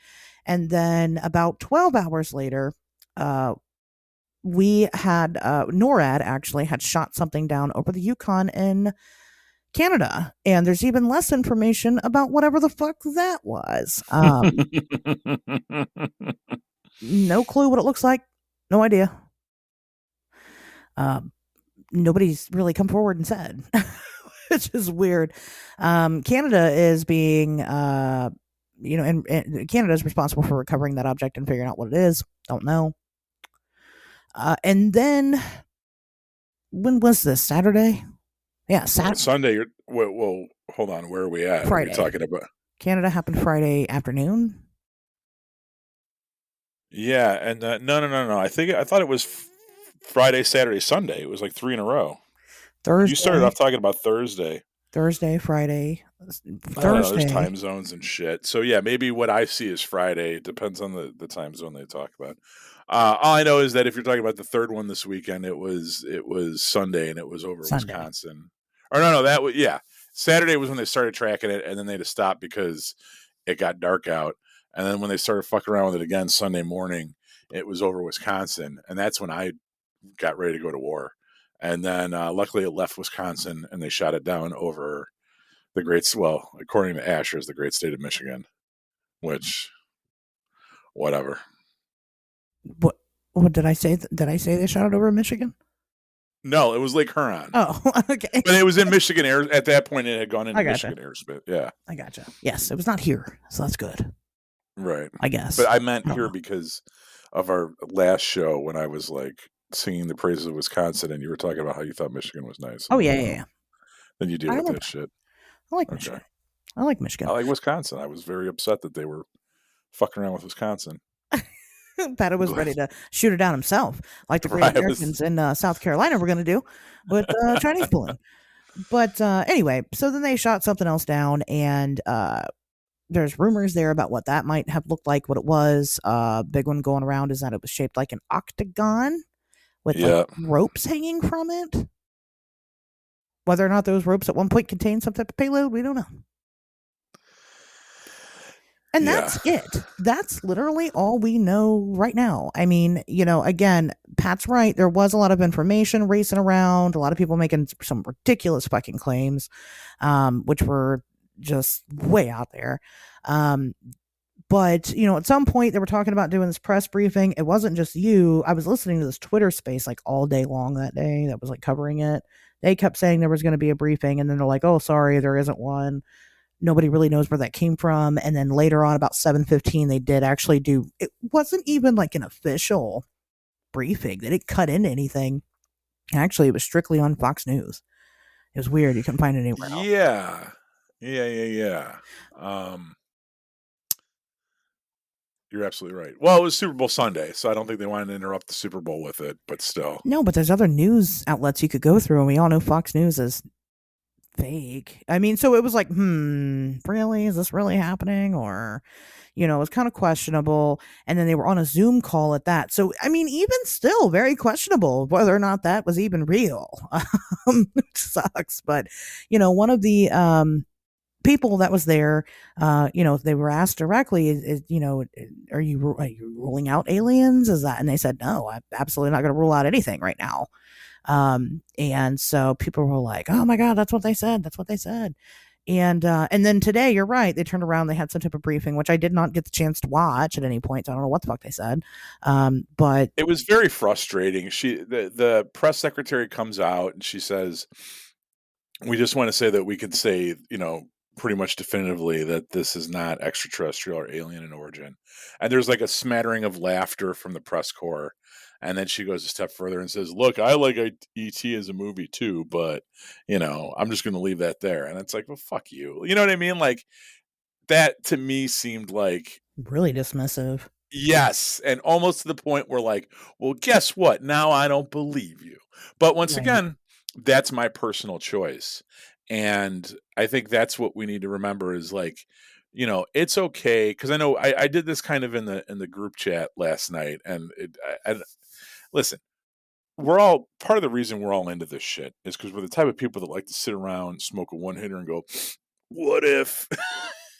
And then about 12 hours later, we had NORAD actually had shot something down over the Yukon in Canada, and there's even less information about whatever the fuck that was. No clue what it looks like. No idea. Nobody's really come forward and said, which is weird. Canada is being, and Canada is responsible for recovering that object and figuring out what it is. Don't know. And then, when was this? Saturday? Yeah, Sunday. Well, hold on. Where are we at? Friday. Are we talking about? Canada happened Friday afternoon. Yeah, and no. I thought it was Friday, Saturday, Sunday. It was like 3 in a row. Thursday. You started off talking about Thursday. Thursday, Friday, Thursday. There's time zones and shit. So yeah, maybe what I see is Friday. It depends on the time zone they talk about. All I know is that if you're talking about the third one this weekend, it was Sunday and it was over Wisconsin. Or no, Saturday was when they started tracking it, and then they had to stop because it got dark out. And then when they started fucking around with it again Sunday morning, it was over Wisconsin, and that's when I got ready to go to war. And then luckily it left Wisconsin, and they shot it down over according to Asher's, the great state of Michigan, which, whatever. What did I say? Did I say they shot it over Michigan? No, it was Lake Huron. Oh, okay. But it was in Michigan air at that point. It had gone into Michigan airspace. Yeah, I gotcha. Yes, it was not here, so that's good. Right, I guess. But I meant here because of our last show when I was like singing the praises of Wisconsin, and you were talking about how you thought Michigan was nice. Oh yeah. Then you deal with that shit. I like Michigan. I like Michigan. I like Wisconsin. I was very upset that they were fucking around with Wisconsin. Pat was ready to shoot it down himself, like the great Americans in South Carolina were going to do with Chinese balloon. But anyway, so then they shot something else down, and there's rumors there about what that might have looked like, what it was. Big one going around is that it was shaped like an octagon with like ropes hanging from it. Whether or not those ropes at one point contained some type of payload, we don't know. And that's it. That's literally all we know right now. I mean, again, Pat's right. There was a lot of information racing around, a lot of people making some ridiculous fucking claims, which were just way out there. But, at some point they were talking about doing this press briefing. It wasn't just you. I was listening to this Twitter space like all day long that day that was like covering it. They kept saying there was going to be a briefing, and then they're like, oh, sorry, there isn't one. Nobody really knows where that came from. And then later on, about 7:15, they did actually do. It wasn't even like an official briefing. They didn't cut into anything. Actually, it was strictly on Fox News. It was weird. You couldn't find it anywhere else. Yeah. You're absolutely right. Well, it was Super Bowl Sunday, so I don't think they wanted to interrupt the Super Bowl with it, but still. No, but there's other news outlets you could go through, and we all know Fox News is fake. I mean, so it was like, really? Is this really happening? Or, it was kind of questionable. And then they were on a Zoom call at that. So, I mean, even still very questionable whether or not that was even real. Which sucks. But, one of the people that was there, they were asked directly, are you ruling out aliens? Is that, and they said, no, I'm absolutely not going to rule out anything right now. And so people were like, oh my God, that's what they said. That's what they said. And then today, you're right. They turned around. They had some type of briefing, which I did not get the chance to watch at any point. So I don't know what the fuck they said. But It was very frustrating. The press secretary comes out and she says, "We just want to say that we could say, pretty much definitively that this is not extraterrestrial or alien in origin." And there's like a smattering of laughter from the press corps. And then she goes a step further and says, "Look, I like E.T. as a movie too, but I'm just going to leave that there." And it's like, well, fuck you. You know what I mean? Like that to me seemed like really dismissive. yes, and almost to the point where like, well, guess what? Now I don't believe you. But once Right. again, that's my personal choice. And I think that's what we need to remember is like, it's okay because I know I did this kind of in the group chat last night, and listen, we're all part of the reason we're all into this shit is because we're the type of people that like to sit around, smoke a one hitter, and go, "What if?"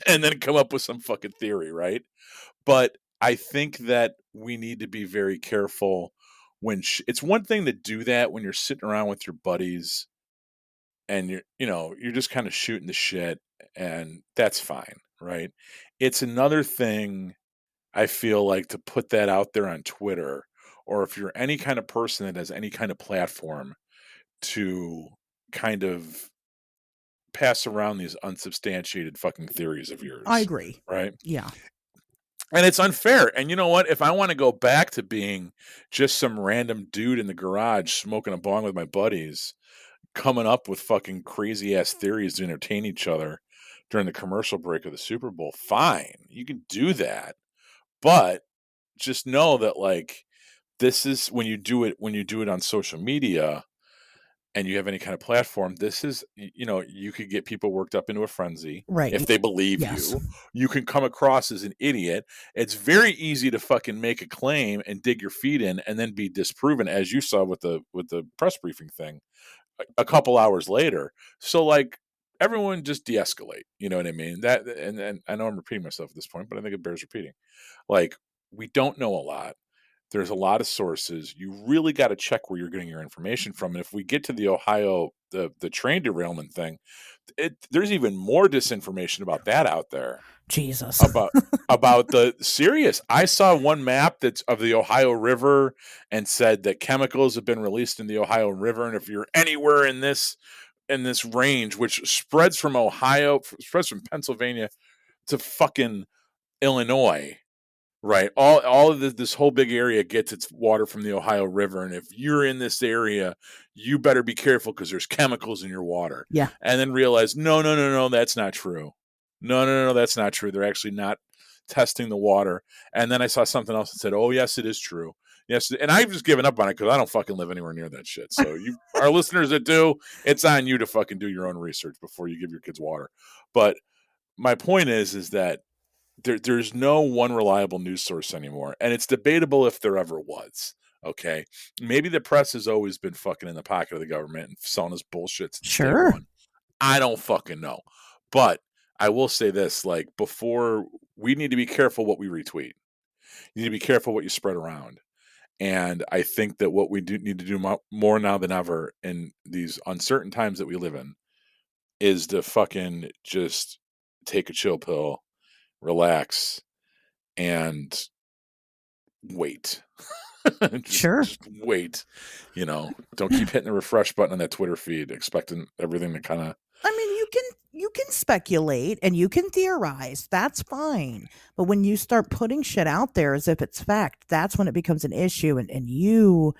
and then come up with some fucking theory, right? But I think that we need to be very careful when it's one thing to do that when you're sitting around with your buddies and you're just kind of shooting the shit and that's fine, right? It's another thing I feel like to put that out there on Twitter or if you're any kind of person that has any kind of platform to kind of pass around these unsubstantiated fucking theories of I yours, agree. right? Yeah. And it's unfair. And you know what? If I want to go back to being just some random dude in the garage smoking a bong with my buddies, coming up with fucking crazy ass theories to entertain each other during the commercial break of the Super Bowl, fine. You can do that. But just know that like this is when you do it on social media, and you have any kind of platform, this is, you could get people worked up into a frenzy if Right. they believe Yes. you. You can come across as an idiot. It's very easy to fucking make a claim and dig your feet in and then be disproven, as you saw with the press briefing thing a couple hours later. So like everyone just de-escalate. You know what I mean? That and I know I'm repeating myself at this point, but I think it bears repeating. Like we don't know a lot. There's a lot of sources. You really got to check where you're getting your information from. And if we get to the Ohio, the train derailment thing, there's even more disinformation about that out there. Jesus. About about the serious. I saw one map that's of the Ohio River and said that chemicals have been released in the Ohio River, and if you're anywhere in this range, which spreads from Ohio, spreads from Pennsylvania to fucking Illinois, right? All of this whole big area gets its water from the Ohio River, and if you're in this area, you better be careful because there's chemicals in your water. Yeah. And then realize, no, no, no, no, that's not true. No, no, no, no, that's not true. They're actually not testing the water. And then I saw something else that said, "Oh, yes, it is true." Yes, and I've just given up on it because I don't fucking live anywhere near that shit. So our listeners that do, it's on you to fucking do your own research before you give your kids water. But my point is that there's no one reliable news source anymore, and it's debatable if there ever was. Okay, maybe the press has always been fucking in the pocket of the government and selling us bullshit since day Sure. one. I don't fucking know, but I will say this: like before, we need to be careful what we retweet. You need to be careful what you spread around. And I think that what we do need to do more now than ever in these uncertain times that we live in is to fucking just take a chill pill, relax, and wait. just Sure. just wait. Don't keep hitting the refresh button on that Twitter feed, expecting everything to kind of. I mean, you can speculate and you can theorize. That's fine. But when you start putting shit out there as if it's fact, that's when it becomes an issue. And you,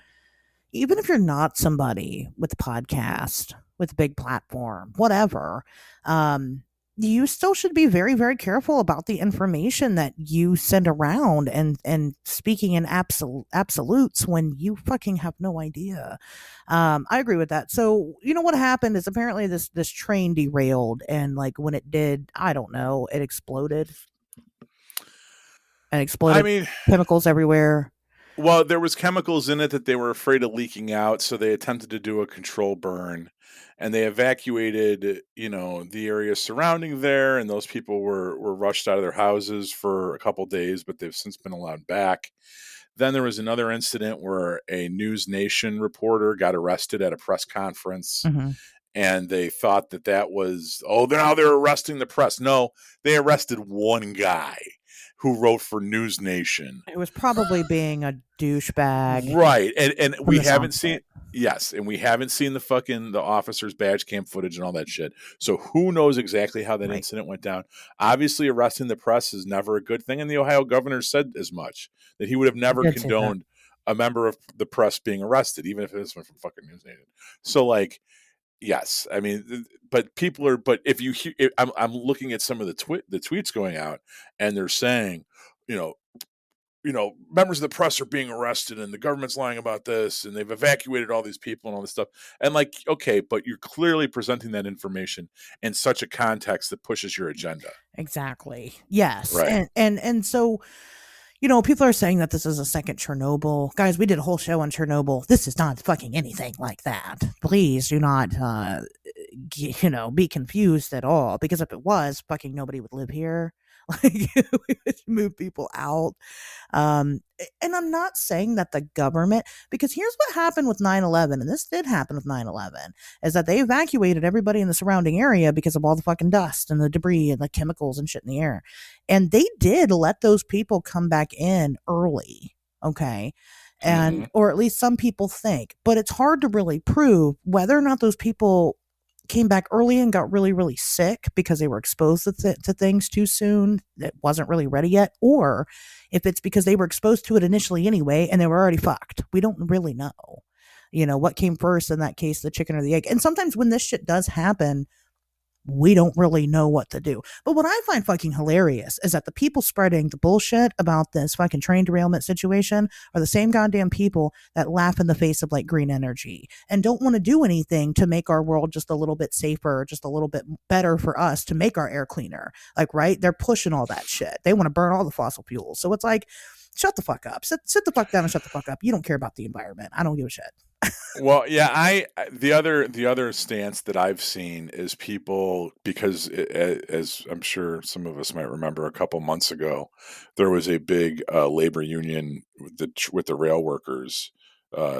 even if you're not somebody with a podcast, with a big platform, whatever, um, you still should be very, very careful about the information that you send around and speaking in absolutes when you fucking have no idea. I agree with that. So you know what happened is apparently this train derailed, and like when it did, I don't know, it exploded and I exploded mean, chemicals everywhere. Well, there was chemicals in it that they were afraid of leaking out, so they attempted to do a control burn, and they evacuated, the area surrounding there, and those people were rushed out of their houses for a couple days, but they've since been allowed back. Then there was another incident where a News Nation reporter got arrested at a press conference, Mm-hmm. and they thought that was, oh, now they're arresting the press. No, they arrested one guy who wrote for News Nation. It was probably being a douchebag Right. And from we the haven't sounds of seen, it. yes, and we haven't seen the officers' badge cam footage and all that shit. So who knows exactly how that Right. incident went down? Obviously, arresting the press is never a good thing, and the Ohio governor said as much, that he would have I never did say that. condoned a member of the press being arrested, even if it was from fucking News Nation. So, like, yes, I mean, but people are. But if you hear, I'm looking at some of the tweets going out, and they're saying, you know, members of the press are being arrested and the government's lying about this and they've evacuated all these people and all this stuff. And like, okay, but you're clearly presenting that information in such a context that pushes your agenda. Exactly. Yes. Right. And so, people are saying that this is a second Chernobyl. Guys, we did a whole show on Chernobyl. This is not fucking anything like that. Please do not be confused at all, because if it was, fucking nobody would live here. Like, we would move people out. And I'm not saying that the government, because here's what happened with 9/11, and this did happen with 9/11, is that they evacuated everybody in the surrounding area because of all the fucking dust and the debris and the chemicals and shit in the air. And they did let those people come back in early. Okay. Mm-hmm. Or at least some people think, but it's hard to really prove whether or not those people came back early and got really, really sick because they were exposed to things too soon that wasn't really ready yet, or if it's because they were exposed to it initially anyway and they were already fucked. We don't really know, what came first in that case, the chicken or the egg. And sometimes when this shit does happen, we don't really know what to do. But what I find fucking hilarious is that the people spreading the bullshit about this fucking train derailment situation are the same goddamn people that laugh in the face of like green energy and don't want to do anything to make our world just a little bit safer, just a little bit better for us, to make our air cleaner. Like, right? They're pushing all that shit. They want to burn all the fossil fuels. So it's like, shut the fuck up. Sit the fuck down and shut the fuck up. You don't care about the environment. I don't give a shit. Well, yeah, the other stance that I've seen is people, because as I'm sure some of us might remember, a couple months ago, there was a big labor union with the rail workers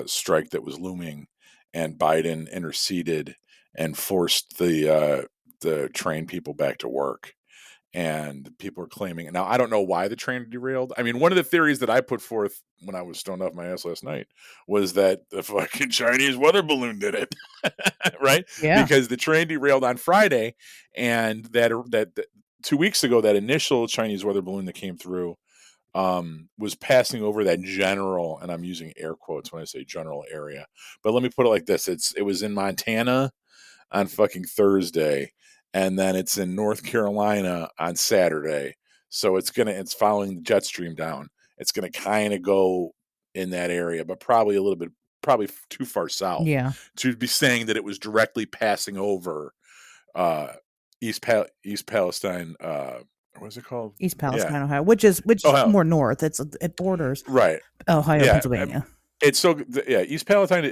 strike that was looming, and Biden interceded and forced the train people back to work. And people are claiming, now I don't know why the train derailed. I mean, one of the theories that I put forth when I was stoned off my ass last night was that the fucking Chinese weather balloon did it. Right? Yeah. Because the train derailed on Friday, and that 2 weeks ago, that initial Chinese weather balloon that came through was passing over that general, and I'm using air quotes when I say general area, but let me put it like this: it was in Montana on fucking Thursday, and then it's in North Carolina on Saturday. So it's following the jet stream down. It's gonna kind of go in that area, but probably too far south Yeah. to be saying that it was directly passing over uh, East Palestine. What's it called? East Yeah, Palestine, Ohio, which is Ohio. more north. It borders Right. Ohio, Yeah. Pennsylvania. It's so yeah. East Palestine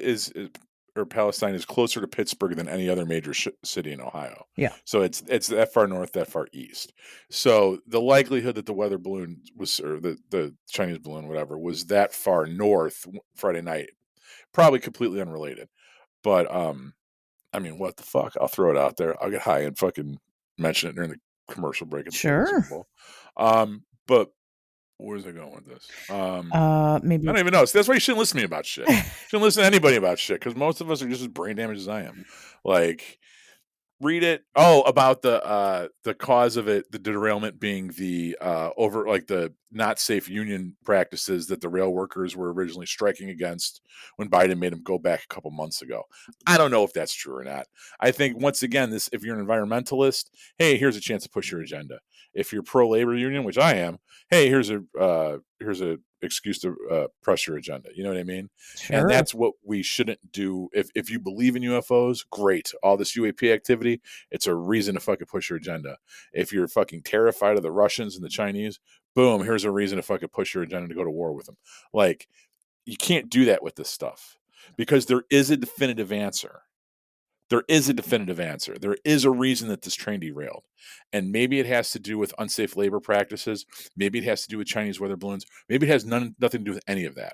or Palestine is closer to Pittsburgh than any other major city in Ohio. Yeah. So it's that far north, that far east. So the likelihood that the weather balloon was, or the Chinese balloon, whatever, was that far north Friday night, probably completely unrelated. But I mean, what the fuck? I'll throw it out there. I'll get high and fucking mention it during the commercial break at the Super Sure. Bowl. But where's it going with this? I Maybe. don't even know. So that's why you shouldn't listen to me about shit. You shouldn't listen to anybody about shit, because most of us are just as brain damaged as I am. Like, read it. Oh, about the cause of it, the derailment being the over, like, the not safe union practices that the rail workers were originally striking against when Biden made them go back a couple months ago. I don't know if that's true or not. I think, once again, if you're an environmentalist, hey, here's a chance to push your agenda. If you're pro labor union, which I am, hey, here's a excuse to press your agenda. You know what I mean? And Sure. that's what we shouldn't do. If you believe in UFOs, great. All this UAP activity, it's a reason to fucking push your agenda. If you're fucking terrified of the Russians and the Chinese, boom, here's a reason to fucking push your agenda to go to war with them. Like, you can't do that with this stuff because there is a definitive answer. There is a definitive answer. There is a reason that this train derailed. And maybe it has to do with unsafe labor practices. Maybe it has to do with Chinese weather balloons. Maybe it has nothing to do with any of that.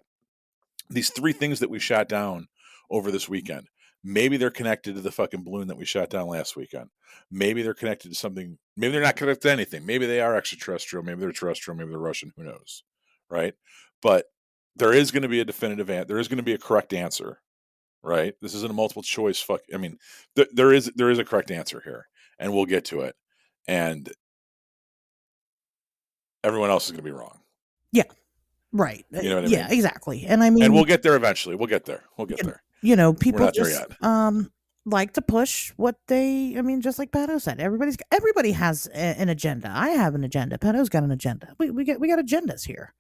These 3 things that we shot down over this weekend, maybe they're connected to the fucking balloon that we shot down last weekend. Maybe they're connected to something. Maybe they're not connected to anything. Maybe they are extraterrestrial. Maybe they're terrestrial. Maybe they're Russian. Who knows? Right? But there is going to be a definitive answer. There is going to be a correct answer. Right? This isn't a multiple choice. I mean, there is a correct answer here, and we'll get to it. And everyone else is going to be wrong. Yeah. Right. You know what I yeah, mean? exactly. And I mean, and we'll get there eventually. We'll get there. You know, people not there just yet. like to push what they. I mean, just like Pato said, everybody has an agenda. I have an agenda. Pato's got an agenda. We got agendas here.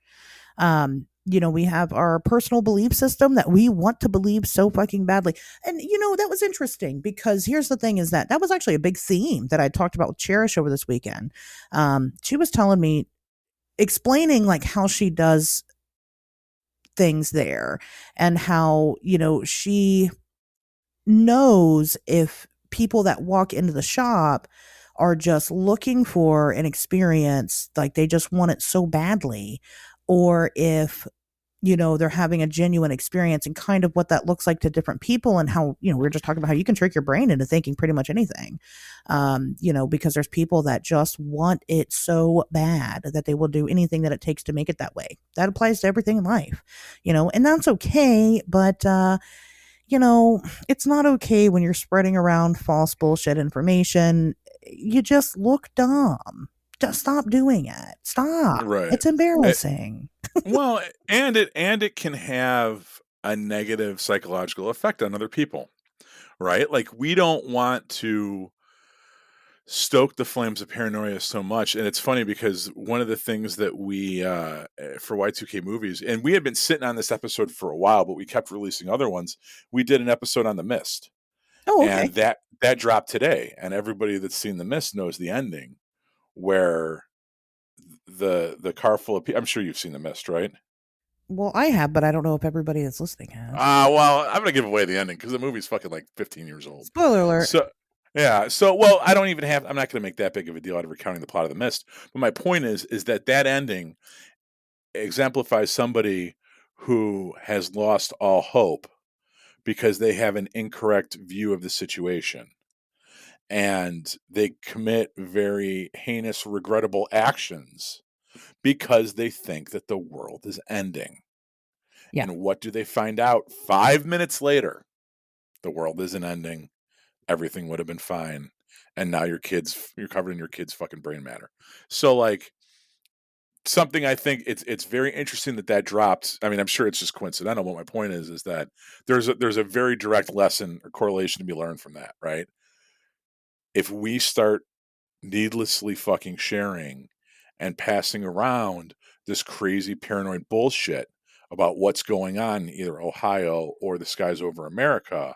You know, we have our personal belief system that we want to believe so fucking badly. And, you know, that was interesting because here's the thing is that was actually a big theme that I talked about with Cherish over this weekend. She was telling me, explaining like how she does things there and how, you know, she knows if people that walk into the shop are just looking for an experience, like they just want it so badly, or if, you know, they're having a genuine experience, and kind of what that looks like to different people, and how, you know, we were just talking about how you can trick your brain into thinking pretty much anything, you know, because there's people that just want it so bad that they will do anything that it takes to make it that way. That applies to everything in life, you know, and that's okay. But, you know, it's not okay when you're spreading around false bullshit information. You just look dumb. Just stop doing it. Stop. Right. It's embarrassing. Well, and it can have a negative psychological effect on other people, right? Like, we don't want to stoke the flames of paranoia so much. And it's funny because one of the things that we for Y2K movies, and we had been sitting on this episode for a while, but we kept releasing other ones. We did an episode on The Mist. Oh, okay. And that dropped today, and everybody that's seen The Mist knows the ending, where the car full of people. I'm sure you've seen The Mist, right? Well, I have, but I don't know if everybody that's listening has. Well, I'm gonna give away the ending because the movie's fucking like 15 years old. Spoiler alert. So yeah, well, I'm not gonna make that big of a deal out of recounting the plot of The Mist. But my point is that ending exemplifies somebody who has lost all hope because they have an incorrect view of the situation. And they commit very heinous, regrettable actions because they think that the world is ending. Yeah. And what do they find out 5 minutes later? The world isn't ending. Everything would have been fine. And now you're covered in your kids' fucking brain matter. So, like, something I think it's very interesting that dropped. I mean, I'm sure it's just coincidental, but my point is that there's a very direct lesson or correlation to be learned from that, right? If we start needlessly fucking sharing and passing around this crazy paranoid bullshit about what's going on in either Ohio or the skies over America,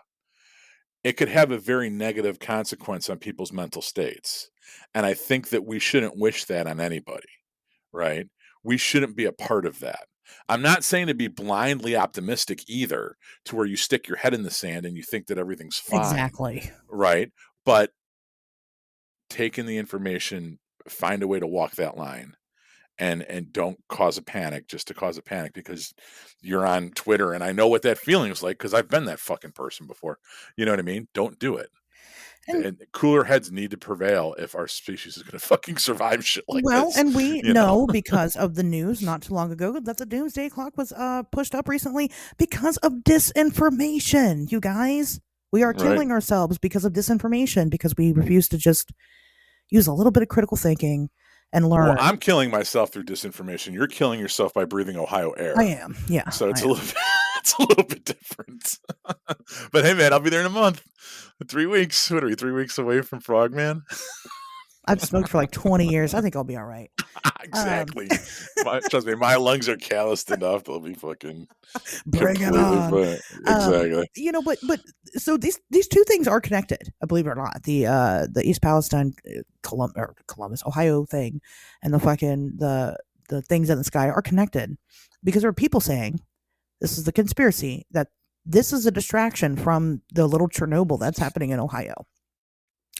it could have a very negative consequence on people's mental states. And I think that we shouldn't wish that on anybody, right? We shouldn't be a part of that. I'm not saying to be blindly optimistic either, to where you stick your head in the sand and you think that everything's fine. Exactly. Right? But take in the information, find a way to walk that line, and don't cause a panic just to cause a panic because you're on Twitter, and I know what that feeling is like because I've been that fucking person before. You know what I mean? Don't do it. And cooler heads need to prevail if our species is going to fucking survive shit like this. Well, and we know because of the news not too long ago that the doomsday clock was pushed up recently because of disinformation. You guys, we are killing ourselves because of disinformation because we refuse to just use a little bit of critical thinking and learn. Well, I'm killing myself through disinformation. You're killing yourself by breathing Ohio air. I am, yeah. So it's it's a little bit different. But hey, man, I'll be there in a month. 3 weeks. What are we, 3 weeks away from Frogman? I've smoked for like 20 years. I think I'll be all right. Exactly. Trust me, my lungs are calloused enough. They'll be fucking bring it on. Exactly. You know, but so these two things are connected. Believe it or not, the East Palestine, Columbus, Ohio thing, and the fucking the things in the sky are connected because there are people saying This is the conspiracy that this is a distraction from the little Chernobyl that's happening in Ohio.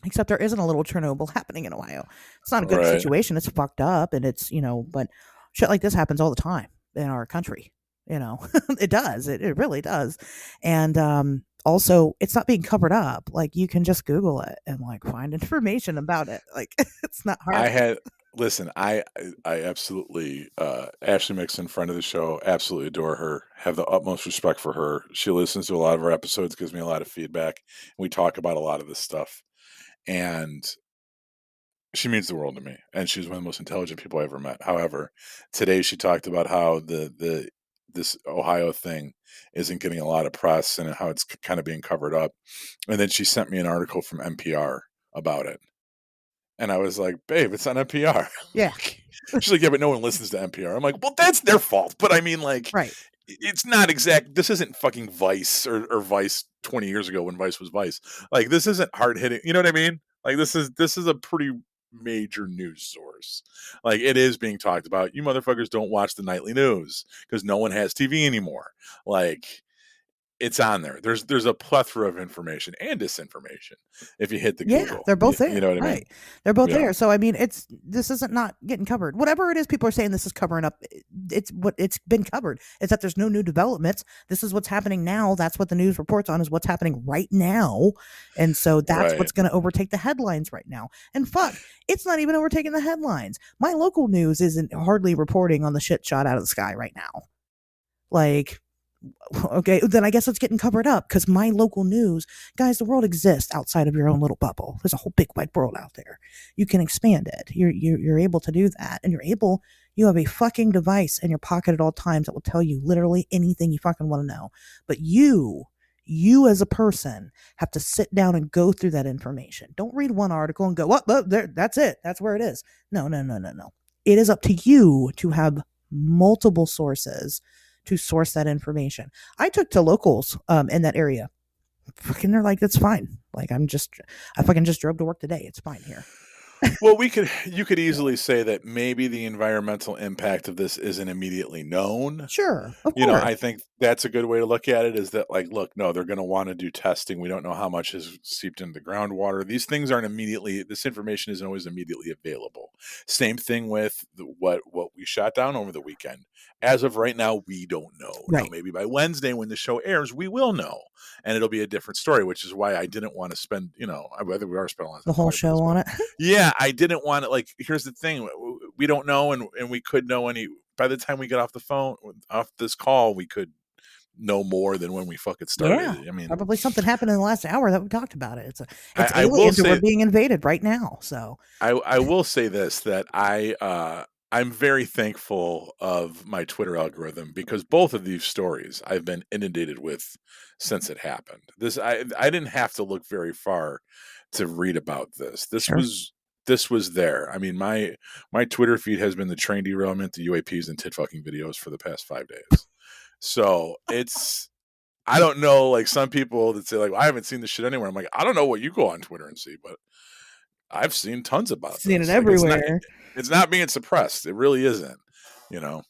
Except there isn't a little Chernobyl happening in Ohio. It's not a good Right. situation. It's fucked up, and it's but shit like this happens all the time in our country. It does. It really does. And also, it's not being covered up. Like you can just Google it and like find information about it. Like it's not hard. I had listen, I absolutely Ashley Mixon, friend of the show, absolutely adore her. Have the utmost respect for her. She listens to a lot of our episodes, gives me a lot of feedback. We talk about a lot of this stuff. And she means the world to me. And she's one of the most intelligent people I ever met. However, today she talked about how the this Ohio thing isn't getting a lot of press and how it's kind of being covered up. And then she sent me an article from NPR about it. And I was like, babe, it's on NPR. Yeah. She's like, yeah, but no one listens to NPR. I'm like, well, that's their fault. But I mean, like, Right. it's not exact. This isn't fucking Vice or Vice 20 years ago when Vice was Vice. Like, this isn't hard hitting. You know what I mean? Like, this is a pretty major news source. Like, it is being talked about. You motherfuckers don't watch the nightly news because no one has TV anymore. Like, it's on there. There's a plethora of information and disinformation if you hit the Yeah, Google. they're both You there, know what I mean? right. They're both Yeah. there, so, I mean, this isn't not getting covered. Whatever it is people are saying this is covering up, it's been covered. It's that there's no new developments. This is what's happening now. That's what the news reports on is what's happening right now, and so that's Right. what's gonna overtake the headlines right now, and fuck, it's not even overtaking the headlines. My local news isn't hardly reporting on the shit shot out of the sky right now. Like, okay, then I guess it's getting covered up because my local news, guys, the world exists outside of your own little bubble. There's a whole big wide world out there. You can expand it. You're able to do that, and you have a fucking device in your pocket at all times that will tell you literally anything you fucking want to know. But you as a person have to sit down and go through that information. Don't read one article and go, "What? There, that's it. That's where it is." No, no, no, no, no. It is up to you to have multiple sources to source that information. I took to locals in that area. Fucking, they're like, it's fine. Like, I fucking just drove to work today. It's fine here. Well, you could easily say that maybe the environmental impact of this isn't immediately known. Sure, of You know, course. I think that's a good way to look at it is that, like, look, no, they're going to want to do testing. We don't know how much has seeped into the groundwater. These things aren't immediately, this information isn't always immediately available. Same thing with what we shot down over the weekend. As of right now, we don't know. Now, Right. maybe by Wednesday when the show airs, we will know. And it'll be a different story, which is why I didn't want to spend, I think we are spending a lot of The time whole talking about show this, on but it. yeah, I didn't want to, like, here's the thing. We don't know, and we could know any, by the time we get off the phone, off this call, we could know more than when we fucking started. Yeah. I mean, Probably something happened in the last hour that we talked about it. It's I will aliens and we're say, being invaded right now. So I will say this, that I'm very thankful of my Twitter algorithm because both of these stories I've been inundated with since it happened. I didn't have to look very far to read about this. sure. This was there. I mean, my Twitter feed has been the train derailment, the UAPs, and tit fucking videos for the past 5 days. So I don't know, like some people that say, like, I haven't seen this shit anywhere. I'm like, I don't know what you go on Twitter and see, but I've seen tons about Seen it this. Like, everywhere. it's not being suppressed. It really isn't. You know.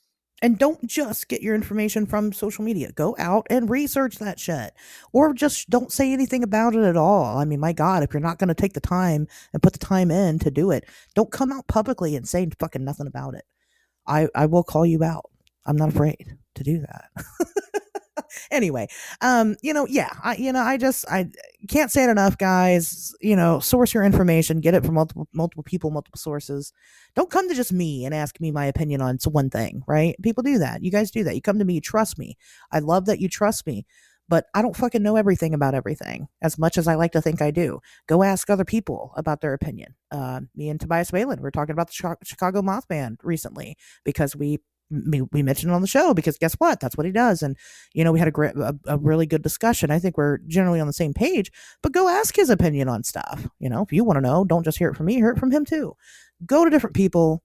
And don't just get your information from social media. Go out and research that shit. Or just don't say anything about it at all. I mean, my God, if you're not going to take the time and put the time in to do it, don't come out publicly and say fucking nothing about it. I will call you out. I'm not afraid to do that. Anyway, yeah, I can't say it enough, guys. Source your information, get it from multiple people, multiple sources. Don't come to just me and ask me my opinion on one thing, right? People do that. You guys do that. You come to me, you trust me. I love that you trust me, but I don't fucking know everything about everything as much as I like to think I do. Go ask other people about their opinion. Me and Tobias Whalen were talking about the Chicago Mothman recently because we mentioned it on the show because guess what? That's what he does. And, we had a really good discussion. I think we're generally on the same page, but go ask his opinion on stuff. If you want to know, don't just hear it from me, hear it from him too. Go to different people,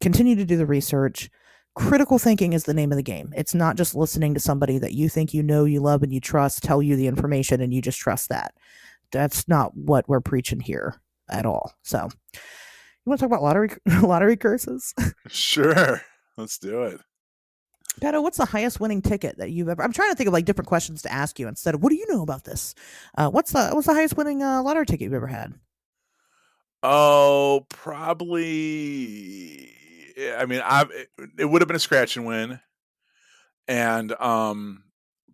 continue to do the research. Critical thinking is the name of the game. It's not just listening to somebody that you think you know, you love, and you trust tell you the information and you just trust that. That's not what we're preaching here at all. So, you want to talk about lottery curses? Sure. Let's do it. Pato, what's the highest winning ticket that you've ever? I'm trying to think of like different questions to ask you instead of what do you know about this? What's the highest winning lottery ticket you've ever had? Oh, probably. I mean, it would have been a scratch and win, and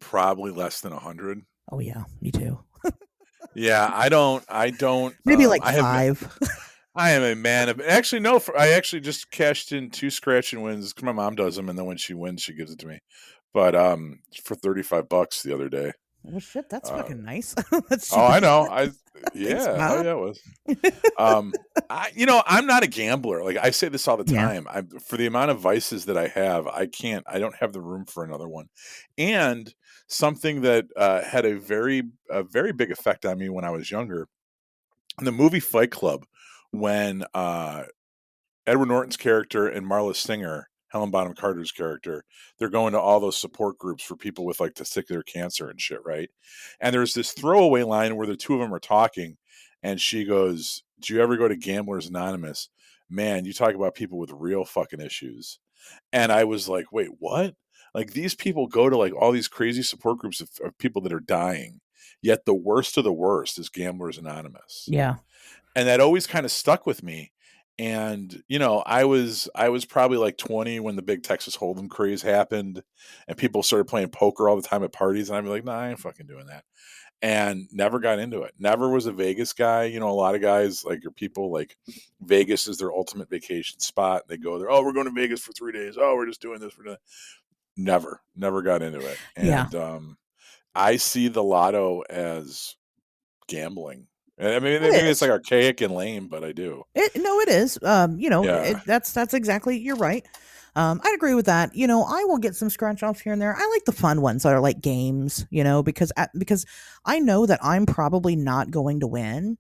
probably less than 100. Oh yeah, me too. Yeah, I don't. Maybe like I have. five. I am a man of actually no. I actually just cashed in two scratch and wins. 'Cause my mom does them, and then when she wins, she gives it to me. But for $35 the other day. Well, shit, that's Uh, fucking nice. That's oh, cheap as I know. shit. Thanks, Yeah, hell Mom. yeah, it was. I'm not a gambler. Like I say this all the Yeah, time. For the amount of vices that I have, I don't have the room for another one. And something that had a very big effect on me when I was younger, in the movie Fight Club, when Edward Norton's character and Marla Singer, Helen Bonham Carter's character, they're going to all those support groups for people with like testicular cancer and shit, right? And there's this throwaway line where the two of them are talking, and she goes, "Do you ever go to Gamblers Anonymous? Man, you talk about people with real fucking issues." And I was like, "Wait, what?" Like these people go to like all these crazy support groups of people that are dying, yet the worst of the worst is Gamblers Anonymous, yeah. and that always kind of stuck with me. And I was probably like 20 when the big Texas Hold'em craze happened, and people started playing poker all the time at parties, and I'd be like, nah, I ain't fucking doing that. And never got into it. Never was a Vegas guy. A lot of guys like your people like Vegas is their ultimate vacation spot. They go there. Oh, we're going to Vegas for 3 days. Oh, we're just doing this. We're doing. Never got into it. Yeah. And I see the lotto as gambling. I mean, It maybe it's like is. archaic and lame, but I do. No, it is. Yeah. That's exactly. You're right. I'd agree with that. I will get some scratch offs here and there. I like the fun ones that are like games. Because I know that I'm probably not going to win,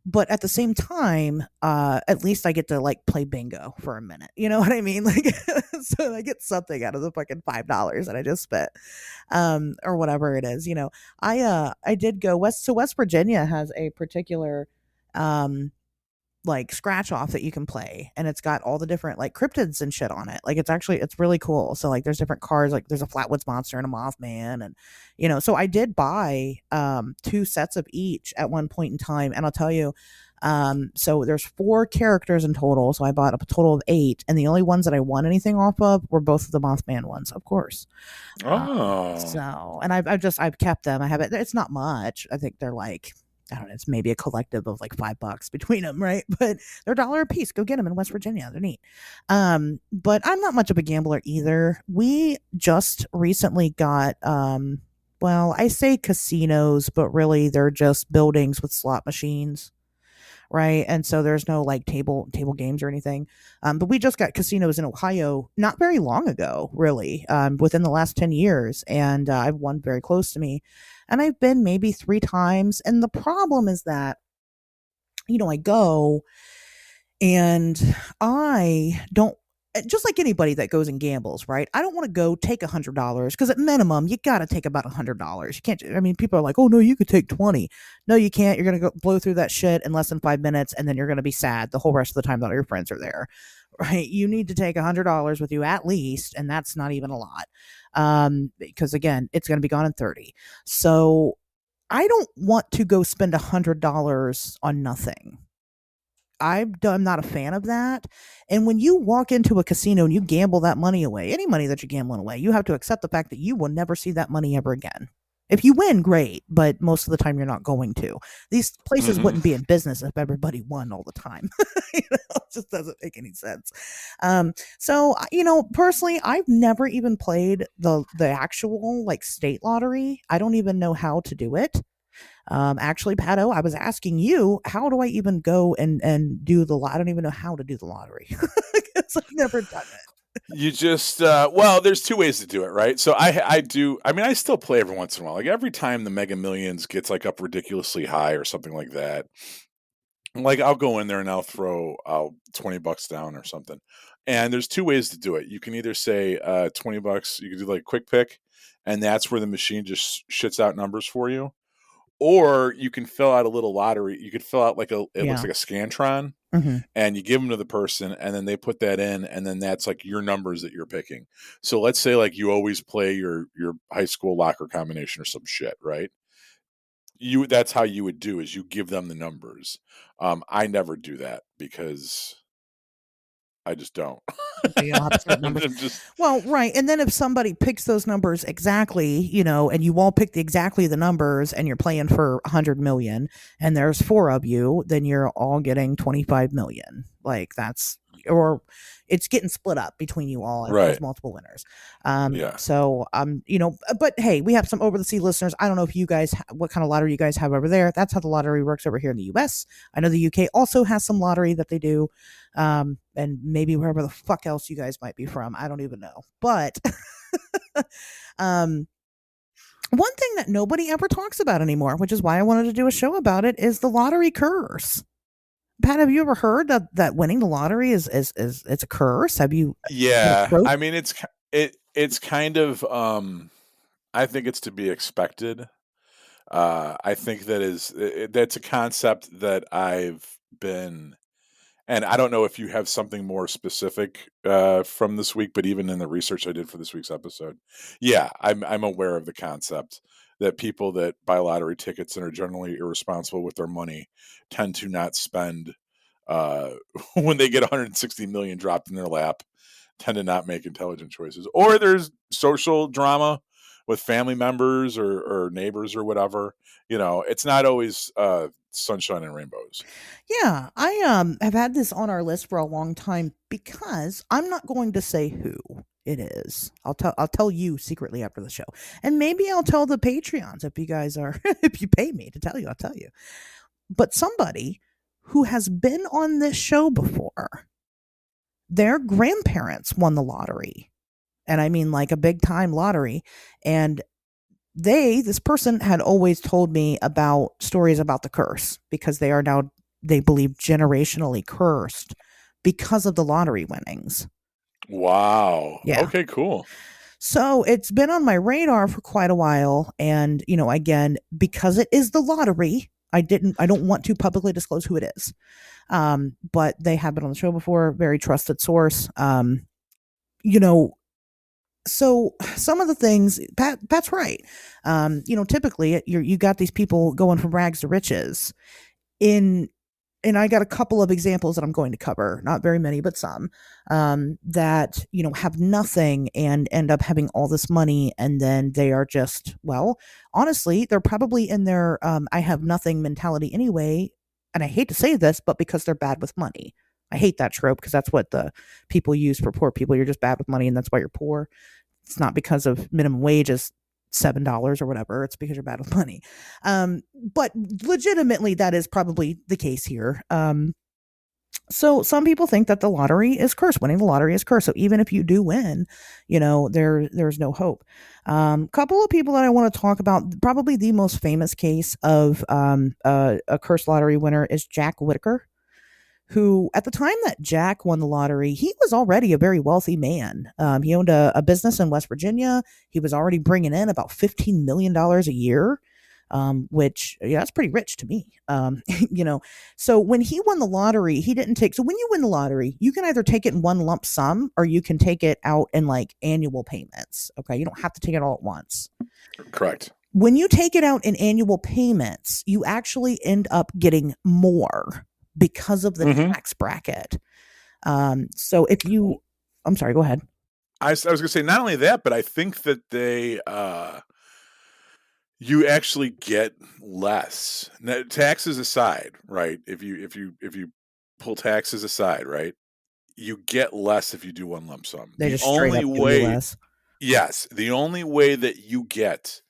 but at the same time, at least I get to like play bingo for a minute. You know what I mean? Like, so I get something out of the fucking $5 that I just spent, or whatever it is. I did go west. So West Virginia has a particular, um, like scratch off that you can play, and it's got all the different like cryptids and shit on it. Like it's really cool. So like there's different cards, like there's a Flatwoods monster and a Mothman, and so I did buy two sets of each at one point in time, and I'll tell you, so there's four characters in total, so I bought a total of eight, and the only ones that I won anything off of were both of the Mothman ones, of course. Oh. And I've kept them. I have it. It's not much. I think they're like, I don't know. It's maybe a collective of like $5 between them, right? But they're $1 a piece. Go get them in West Virginia. They're neat. But I'm not much of a gambler either. We just recently got well, I say casinos, but really they're just buildings with slot machines, right? And so there's no like table games or anything. But we just got casinos in Ohio not very long ago, really, within the last 10 years, and I've one very close to me, and I've been maybe 3 times. And the problem is that I go and I don't. Just like anybody that goes and gambles, right? I don't want to go take $100 because at minimum you got to take about $100. You can't. I mean, people are like, "Oh no, you could take 20." No, you can't. You're gonna go blow through that shit in less than 5 minutes, and then you're gonna be sad the whole rest of the time that all your friends are there, right? You need to take $100 with you at least, and that's not even a lot, because again, it's gonna be gone in 30. So I don't want to go spend $100 on nothing. I'm not a fan of that. And when you walk into a casino and you gamble that money away, any money that you're gambling away, you have to accept the fact that you will never see that money ever again. If you win, great, but most of the time you're not going to. These places Hmm. wouldn't be in business if everybody won all the time. It just doesn't make any sense. Personally, I've never even played the actual like state lottery. I don't even know how to do it. Actually, Pato, I was asking you, how do I even go and do the I don't even know how to do the lottery because I've never done it. You just well, there's two ways to do it, right? So I do. I mean, I still play every once in a while. Like every time the Mega Millions gets like up ridiculously high or something like that, like I'll go in there and I'll throw $20 down or something. And there's two ways to do it. You can either say $20. You can do like quick pick, and that's where the machine just shits out numbers for you. or you can fill out a little lottery. You could fill out like it looks Yeah. like a Scantron, Hmm. and you give them to the person, and then they put that in, and then that's like your numbers that you're picking. So let's say like you always play your high school locker combination or some shit, right? That's how you would do, is you give them the numbers. I never do that because I just don't. Okay, you all have certain numbers. I'm just Well, right. And then if somebody picks those numbers exactly, and you all pick exactly the numbers and you're playing for 100 million and there's four of you, then you're all getting 25 million. Like that's, or it's getting split up between you all if there's right. multiple winners. Yeah. So, but hey, we have some over the sea listeners. I don't know if you guys, what kind of lottery you guys have over there. That's how the lottery works over here in the US. I know the UK also has some lottery that they do. And maybe wherever the fuck else you guys might be from. I don't even know. But one thing that nobody ever talks about anymore, which is why I wanted to do a show about it, is the lottery curse. Pat, have you ever heard that winning the lottery is it's a curse? Have you? Yeah. I mean, it's kind of I think it's to be expected. I think that's a concept that I've been, and I don't know if you have something more specific from this week, but even in the research I did for this week's episode, yeah, I'm aware of the concept that people that buy lottery tickets and are generally irresponsible with their money tend to not spend when they get 160 million dropped in their lap, tend to not make intelligent choices. Or there's social drama with family members or neighbors or whatever. It's not always sunshine and rainbows. Yeah, I have had this on our list for a long time because I'm not going to say who it is. I'll tell you secretly after the show. And maybe I'll tell the Patreons if you guys are if you pay me to tell you, I'll tell you. But somebody who has been on this show before, their grandparents won the lottery. And I mean like a big time lottery. And this person had always told me about stories about the curse because they are now, they believe, generationally cursed because of the lottery winnings. Wow. Yeah. Okay, cool. So it's been on my radar for quite a while. And, again, because it is the lottery, I don't want to publicly disclose who it is. But they have been on the show before, very trusted source. So some of the things, Pat's right. Typically you got these people going from rags to riches and I got a couple of examples that I'm going to cover, not very many, but some, that, have nothing and end up having all this money. And then they are just, well, honestly, they're probably in their, I have nothing mentality anyway. And I hate to say this, but because they're bad with money. I hate that trope because that's what the people use for poor people. You're just bad with money and that's why you're poor. It's not because of minimum wage is $7 or whatever. It's because you're bad with money. But legitimately, that is probably the case here. So some people think that the lottery is cursed. Winning the lottery is cursed. So even if you do win, there's no hope. Couple of people that I want to talk about. Probably the most famous case of a cursed lottery winner is Jack Whitaker, who at the time that Jack won the lottery, he was already a very wealthy man. He owned a business in West Virginia. He was already bringing in about $15 million a year, which, yeah, that's pretty rich to me. So when he won the lottery, he didn't take, so when you win the lottery, you can either take it in one lump sum or you can take it out in like annual payments. Okay. You don't have to take it all at once. Correct. When you take it out in annual payments, you actually end up getting more because of the tax bracket. So if you, I'm sorry, go ahead. I was going to say not only that, but I think that you actually get less. Now, taxes aside, right? If you pull taxes aside, right, you get less if you do one lump sum. They just straight up give you less. Yes, the only way that you get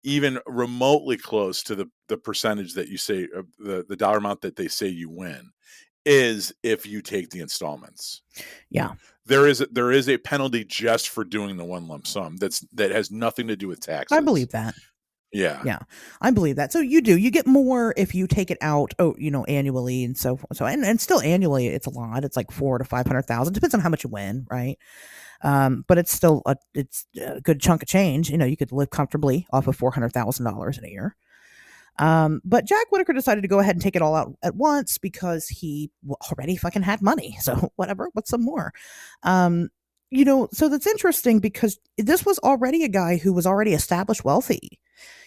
even remotely close to the percentage that you say, the dollar amount that they say you win, is if you take the installments. Yeah. There is a penalty just for doing the one lump sum that has nothing to do with taxes. I believe that. Yeah. Yeah. I believe that. So you get more if you take it out, annually. And and still annually, it's a lot. It's like 400,000 to 500,000. Depends on how much you win. Right. But it's still it's a good chunk of change. You could live comfortably off of $400,000 in a year. But Jack Whitaker decided to go ahead and take it all out at once because he already fucking had money. So whatever, what's some more? Um, so that's interesting because this was already a guy who was already established wealthy.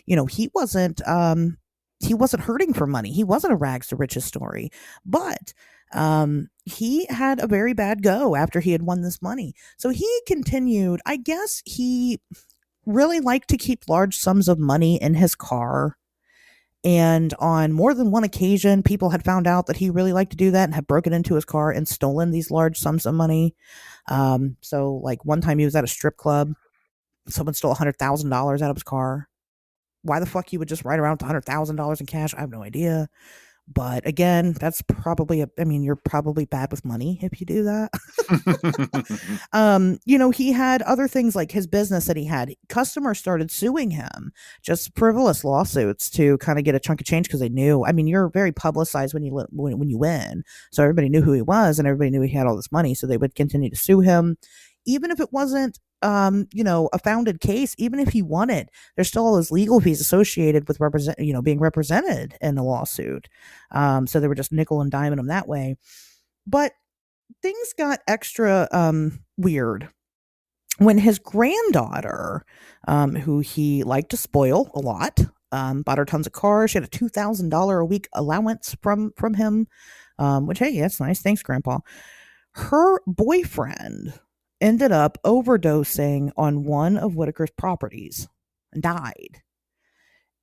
He wasn't hurting for money. He wasn't a rags to riches story, but he had a very bad go after he had won this money. So he continued. I guess he really liked to keep large sums of money in his car. And on more than one occasion, people had found out that he really liked to do that and had broken into his car and stolen these large sums of money. So, like one time he was at a strip club, someone stole $100,000 out of his car. Why the fuck you would just ride around with $100,000 in cash? I have no idea. But again, that's probably you're probably bad with money if you do that. He had other things like his business that he had. Customers started suing him, just frivolous lawsuits to kind of get a chunk of change because they knew. I mean, you're very publicized when you win, so everybody knew who he was and everybody knew he had all this money, so they would continue to sue him, even if it wasn't a founded case. Even if he won it, there's still all those legal fees associated with being represented in the lawsuit. So they were just nickel and diming him that way. But things got extra weird when his granddaughter, who he liked to spoil a lot, bought her tons of cars. She had a $2,000 a week allowance from him, which, hey, that's nice. Thanks, Grandpa. Her boyfriend ended up overdosing on one of Whitaker's properties and died.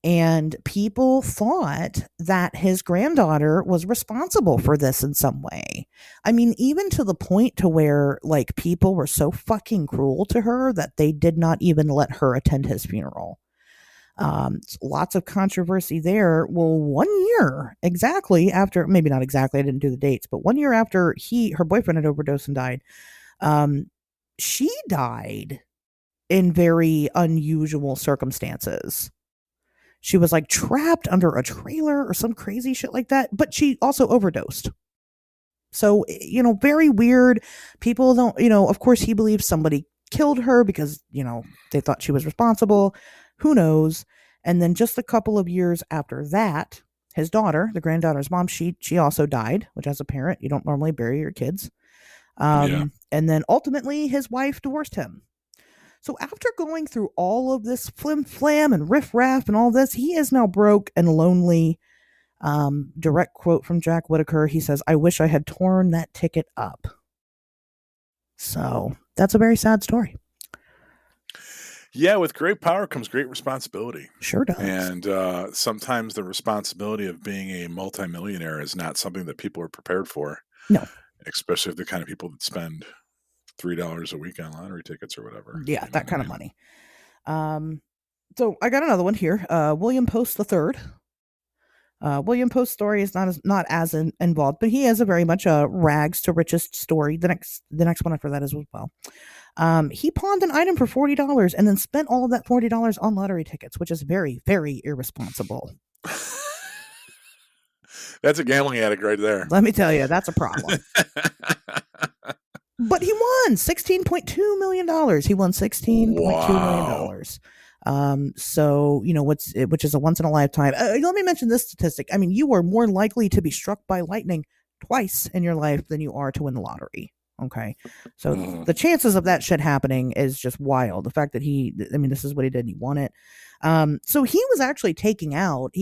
And people thought that his granddaughter was responsible for this in some way. I mean, even to the point to where like people were so fucking cruel to her that they did not even let her attend his funeral. Lots of controversy there. Well, 1 year exactly after, maybe not exactly, I didn't do the dates, but 1 year after her boyfriend had overdosed and died, she died in very unusual circumstances. She was like trapped under a trailer or some crazy shit like that, but she also overdosed. So, very weird. People don't, of course, he believes somebody killed her because, they thought she was responsible. Who knows? And then just a couple of years after that, his daughter, the granddaughter's mom, she also died, which as a parent, you don't normally bury your kids. Yeah. And then ultimately his wife divorced him. So after going through all of this flim flam and riff raff and all this, he is now broke and lonely. Direct quote from Jack Whitaker. He says, "I wish I had torn that ticket up." So that's a very sad story. Yeah, with great power comes great responsibility. Sure does. And sometimes the responsibility of being a multimillionaire is not something that people are prepared for. No. Especially if the kind of people that spend $3 a week on lottery tickets or whatever. Yeah, that kind of money. So I got another one here. William Post III. William Post's story is not as involved, but he has a very much a rags to riches story. The next one after that as well. He pawned an item for $40 and then spent all of that $40 on lottery tickets, which is very, very irresponsible. That's a gambling addict right there. Let me tell you, that's a problem. But he won $16.2 million. He won $16.2 million. So, which is a once in a lifetime. Let me mention this statistic. I mean, you are more likely to be struck by lightning twice in your life than you are to win the lottery. Okay. So the chances of that shit happening is just wild. The fact that this is what he did. He won it. So he was actually taking out,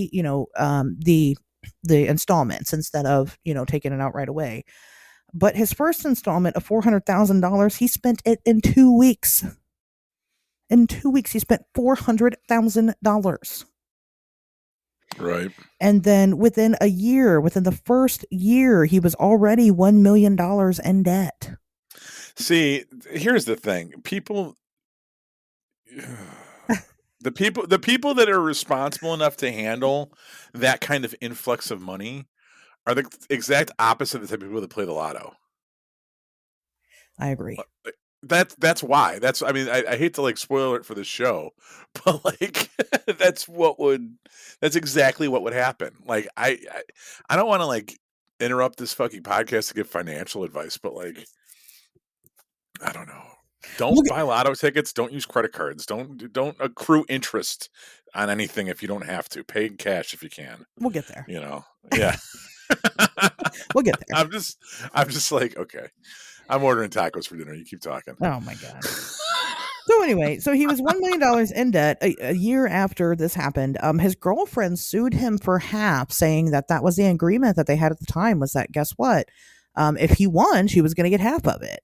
the installments instead of, taking it out right away. But his first installment of $400,000, he spent it in 2 weeks. In 2 weeks, he spent $400,000. Right. And then within the first year, he was already $1 million in debt. See, here's the thing. The people that are responsible enough to handle that kind of influx of money are the exact opposite of the type of people that play the lotto. I agree. That's why. I hate to spoil it for the show, but that's exactly what would happen. I don't want to interrupt this fucking podcast to give financial advice, but I don't know. Don't buy lotto tickets. Don't use credit cards. Don't accrue interest on anything if you don't have to. Pay in cash if you can. We'll get there. Yeah. We'll get there. I'm just like, okay. I'm ordering tacos for dinner. You keep talking. Oh my God. So anyway, so he was $1 million in debt a year after this happened. His girlfriend sued him for half, saying that was the agreement that they had at the time, was that, guess what? If he won, she was going to get half of it.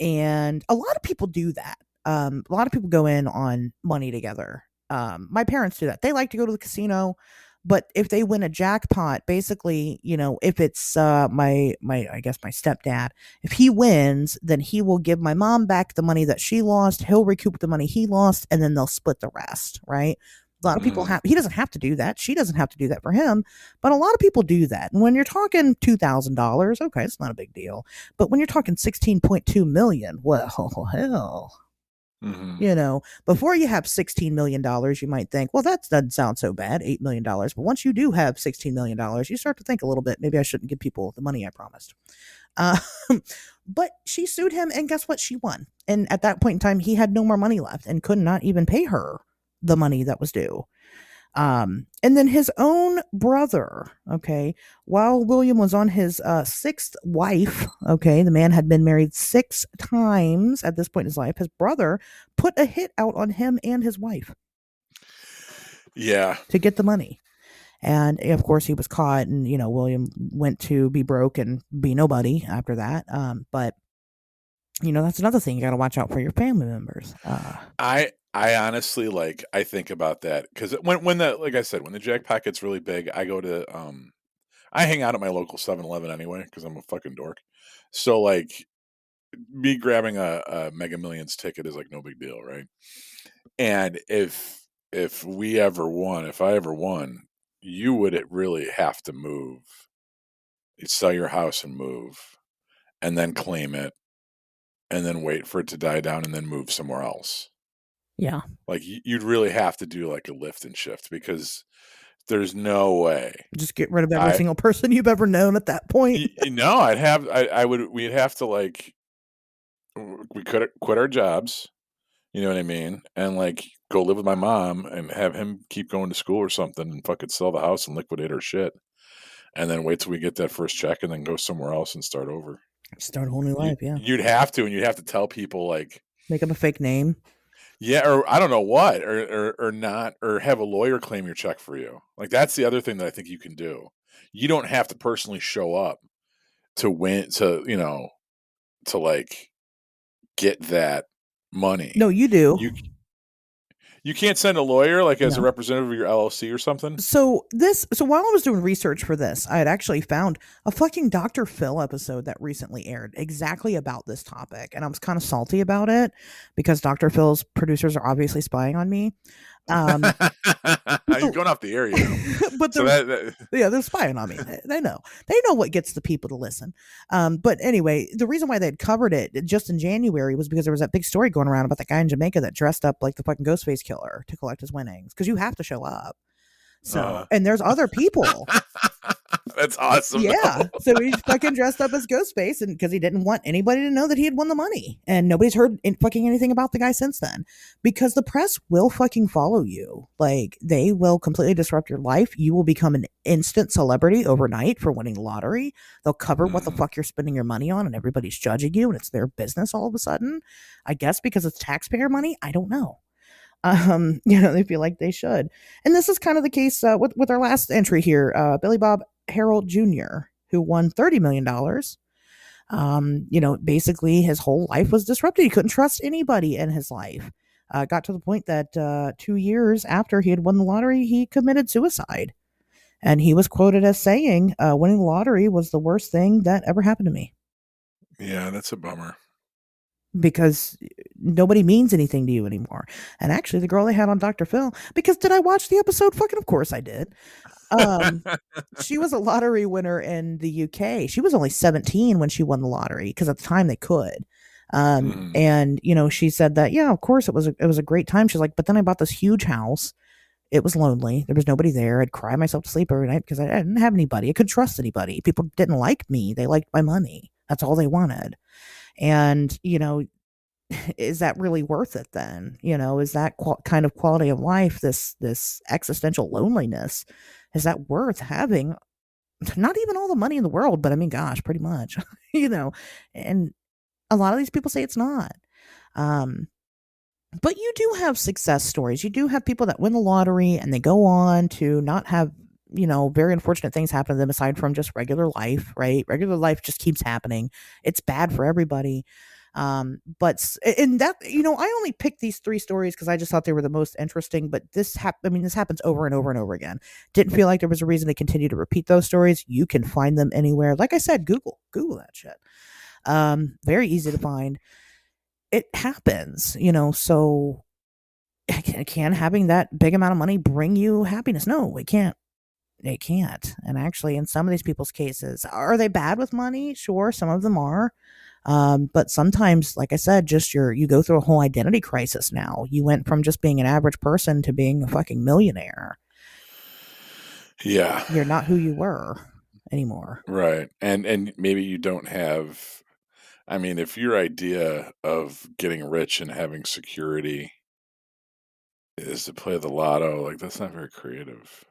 And a lot of people do that. A lot of people go in on money together. My parents do that. They like to go to the casino, but if they win a jackpot, basically, if it's I guess my stepdad, if he wins, then he will give my mom back the money that she lost. He'll recoup the money he lost, and then they'll split the rest, right? A lot of people he doesn't have to do that. She doesn't have to do that for him, but a lot of people do that. And when you're talking $2,000, okay, it's not a big deal. But when you're talking 16.2 million, well, hell. Before you have $16 million, you might think, well, that doesn't sound so bad, $8 million. But once you do have $16 million, you start to think a little bit, maybe I shouldn't give people the money I promised. But she sued him, and guess what? She won. And at that point in time, he had no more money left and could not even pay her the money that was due. And then his own brother, okay, while William was on his sixth wife, okay, the man had been married 6 times at this point in his life, his brother put a hit out on him and his wife. Yeah. To get the money. And of course he was caught, and William went to be broke and be nobody after that. But that's another thing, you got to watch out for your family members. I honestly, I think about that because when like I said, when the jackpot gets really big, I go to I hang out at my local 7-Eleven anyway because I'm a fucking dork. So me grabbing a Mega Millions ticket is no big deal, right? And if I ever won, you would really have to move. You'd sell your house and move, and then claim it, and then wait for it to die down, and then move somewhere else. Yeah. You'd really have to do a lift and shift because there's no way. Just get rid of every single person you've ever known at that point. No, we'd have to we could quit our jobs, you know what I mean? And go live with my mom and have him keep going to school or something and fucking sell the house and liquidate our shit. And then wait till we get that first check and then go somewhere else and start over. Start a whole new life, yeah. You'd have to, and you'd have to tell people make up a fake name. Yeah, or I don't know what, or not, or have a lawyer claim your check for you. That's the other thing that I think you can do. You don't have to personally show up to win, to get that money. No, you do. You can't send a lawyer as a representative of your LLC or something. So while I was doing research for this, I had actually found a fucking Dr. Phil episode that recently aired exactly about this topic, and I was kind of salty about it because Dr. Phil's producers are obviously spying on me. You're going off the air, but they're spying on me. They know what gets the people to listen. But anyway, the reason why they had covered it just in January was because there was that big story going around about that guy in Jamaica that dressed up like the fucking Ghostface killer to collect his winnings, because you have to show up. So and there's other people. That's awesome. Yeah. So he fucking dressed up as Ghostface, and because he didn't want anybody to know that he had won the money, and nobody's heard fucking anything about the guy since then, because the press will fucking follow you. They will completely disrupt your life. You will become an instant celebrity overnight for winning the lottery. They'll cover what the fuck you're spending your money on, and everybody's judging you, and it's their business all of a sudden. I guess because it's taxpayer money. I don't know. They feel like they should. And this is kind of the case with our last entry here, Billy Bob Harold Jr., who won $30 million. Basically his whole life was disrupted. He couldn't trust anybody in his life. Got to the point that 2 years after he had won the lottery, he committed suicide. And he was quoted as saying, winning the lottery was the worst thing that ever happened to me. Yeah, that's a bummer. Because nobody means anything to you anymore. And actually, the girl they had on Dr. Phil, because did I watch the episode? Fucking of course I did. She was a lottery winner in the UK. She was only 17 when she won the lottery, because at the time they could. And she said that, yeah, of course it was a great time. She's like, but then I bought this huge house. It was lonely. There was nobody there. I'd cry myself to sleep every night because I didn't have anybody. I couldn't trust anybody. People didn't like me. They liked my money. That's all they wanted. And, is that really worth it then? Is that kind of quality of life, this existential loneliness, is that worth having not even all the money in the world, but I mean, gosh, pretty much, you know, and a lot of these people say it's not. Um, but you do have success stories. You do have people that win the lottery and they go on to not have, very unfortunate things happen to them aside from just regular life, right? Regular life just keeps happening. It's bad for everybody. That, I only picked these three stories because I just thought they were the most interesting. But this happens over and over and over again. Didn't feel like there was a reason to continue to repeat those stories. You can find them anywhere. Like I said, Google that shit. Very easy to find. It happens, so can having that big amount of money bring you happiness? No, it can't. It can't. And actually, in some of these people's cases, are they bad with money? Sure, some of them are. But sometimes, like I said, just you go through a whole identity crisis now. You went from just being an average person to being a fucking millionaire. Yeah. You're not who you were anymore. Right. And maybe you don't have, I mean, if your idea of getting rich and having security is to play the lotto, like that's not very creative.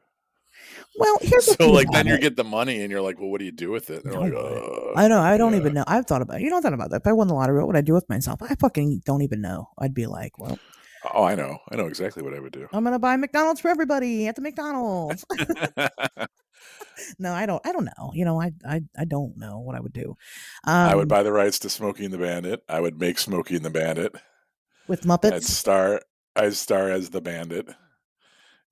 Well, here's the So thing like about then you it. get the money and you're like, well, what do you do with it? And they're like, No, I know. I don't yeah. even know. I've thought about it. You don't thought about that. If I won the lottery, what would I do with myself? I fucking don't even know. I'd be like, well, Oh, I know. I know exactly what I would do. I'm gonna buy McDonald's for everybody at the McDonald's. No, I don't. I don't know. I don't know what I would do. I would Um, buy the rights to Smokey and the Bandit. I would make Smokey and the Bandit. with I'd Muppets. star I'd star as the Bandit.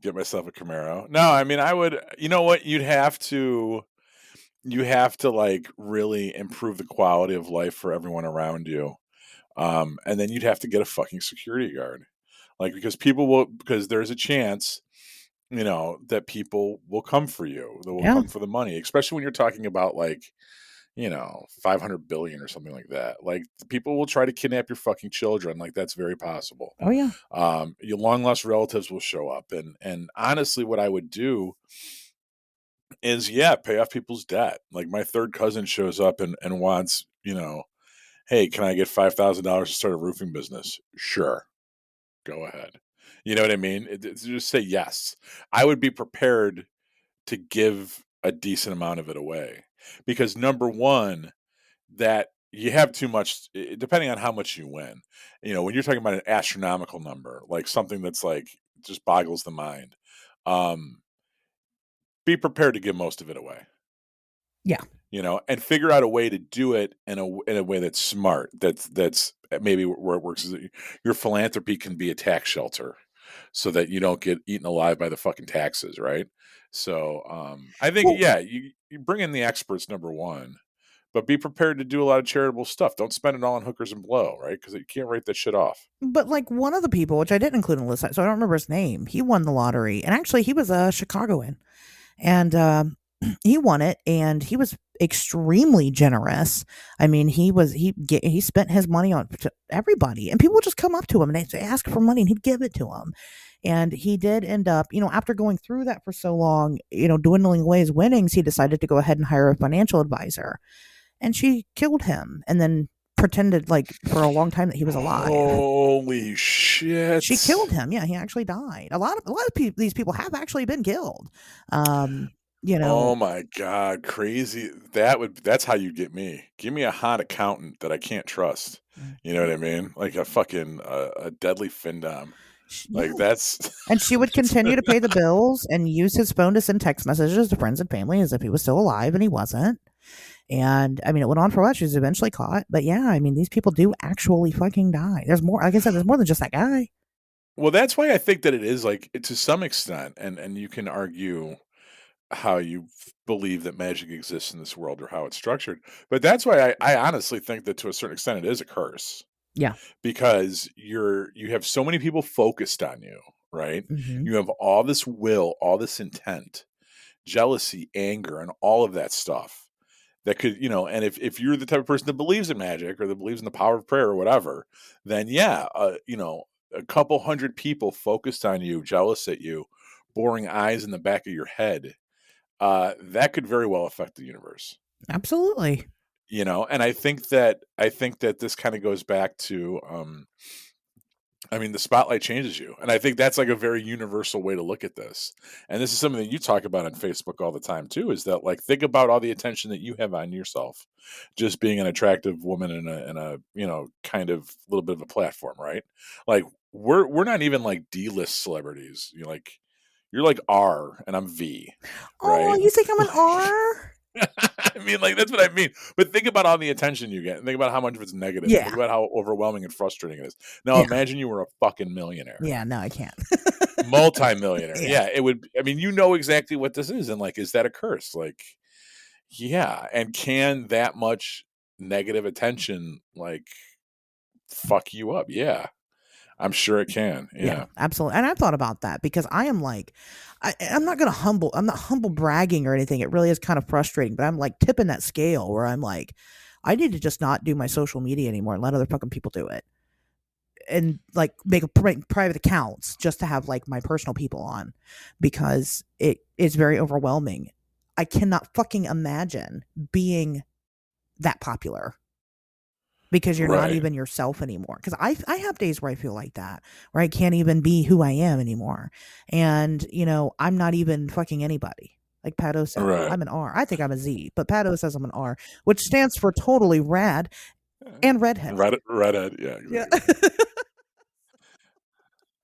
Get myself a Camaro. No, I mean I would, you know what? You have to like really improve the quality of life for everyone around you. And then you'd have to get a fucking security guard. Like because there's a chance, that people will come for you. They will Yeah. come for the money, especially when you're talking about like, 500 billion or something like that. Like people will try to kidnap your fucking children. Like that's very possible. Oh yeah. Your long lost relatives will show up. And honestly, what I would do is, yeah, pay off people's debt. Like my third cousin shows up and wants, hey, can I get $5,000 to start a roofing business? Sure. Go ahead. You know what I mean? Just say yes. I would be prepared to give a decent amount of it away because number one, that you have too much, depending on how much you win. When you're talking about an astronomical number, like something that's like just boggles the mind, um, be prepared to give most of it away. Yeah. And figure out a way to do it in a way that's smart. That's maybe where it works is that your philanthropy can be a tax shelter, so that you don't get eaten alive by the fucking taxes, right? So I think Well, yeah, you bring in the experts number one, but be prepared to do a lot of charitable stuff. Don't spend it all on hookers and blow, right? Because you can't write that shit off. but like one of the people, which I didn't include in the list, so I don't remember his name. He won the lottery, and actually, he was a Chicagoan, and he won it, and he was extremely generous. I mean, he spent his money on to everybody, and people would just come up to him and they ask for money, and he'd give it to them. And he did end up, after going through that for so long, dwindling away his winnings, he decided to go ahead and hire a financial advisor, and she killed him, and then pretended like for a long time that he was alive. Holy shit! She killed him. Yeah, he actually died. A lot of these people have actually been killed. Um, you know, Oh my god, crazy! That's how you get me. Give me a hot accountant that I can't trust. You know what I mean? Like a fucking a deadly findom. yeah. Like that's And she would continue to pay the bills and use his phone to send text messages to friends and family as if he was still alive, and he wasn't. And I mean, it went on for a while. She was eventually caught. But yeah, I mean, these people do actually fucking die. There's more. Like I said, there's more than just that guy. well, that's why I think that it is like to some extent, and you can argue how you believe that magic exists in this world or how it's structured. But that's why I honestly think that to a certain extent it is a curse Yeah. because you have so many people focused on you, right? Hmm. You have all this will, all this intent, jealousy, anger, and all of that stuff that could, and if you're the type of person that believes in magic or that believes in the power of prayer or whatever, then yeah, a couple hundred people focused on you, jealous at you, boring eyes in the back of your head, that could very well affect the universe. Absolutely. And I think that this kind of goes back to I mean, the spotlight changes you. And I think that's like a very universal way to look at this. And this is something that you talk about on Facebook all the time too, is that like think about all the attention that you have on yourself, just being an attractive woman in a kind of little bit of a platform, right? Like we're not even like D-list celebrities. You're like R and I'm V, Oh, right? you think I'm an R? I mean, like that's what I mean. But think about all the attention you get, and think about how much of it's negative. Yeah. Think about how overwhelming and frustrating it is. Now, Yeah. imagine you were a fucking millionaire, Yeah, no, I can't. multi-millionaire. Yeah. Yeah, it would. I mean, you know exactly what this is, and like, is that a curse? Like, yeah, and can that much negative attention like fuck you up? Yeah, I'm sure it can. Yeah, Absolutely. And I've thought about that because I am like, I'm not I'm not humble bragging or anything. It really is kind of frustrating, but I'm like tipping that scale where I'm like, I need to just not do my social media anymore and let other fucking people do it. And like make private accounts just to have like my personal people on because it is very overwhelming. I cannot fucking imagine being that popular because you're not right, even yourself anymore. Because I have days where I feel like that, where I can't even be who I am anymore. And, I'm not even fucking anybody. Like Pato said, right. I'm an R. I think I'm a Z, but Pato says I'm an R, which stands for totally rad and redhead. Redhead. Yeah, Yeah. exactly.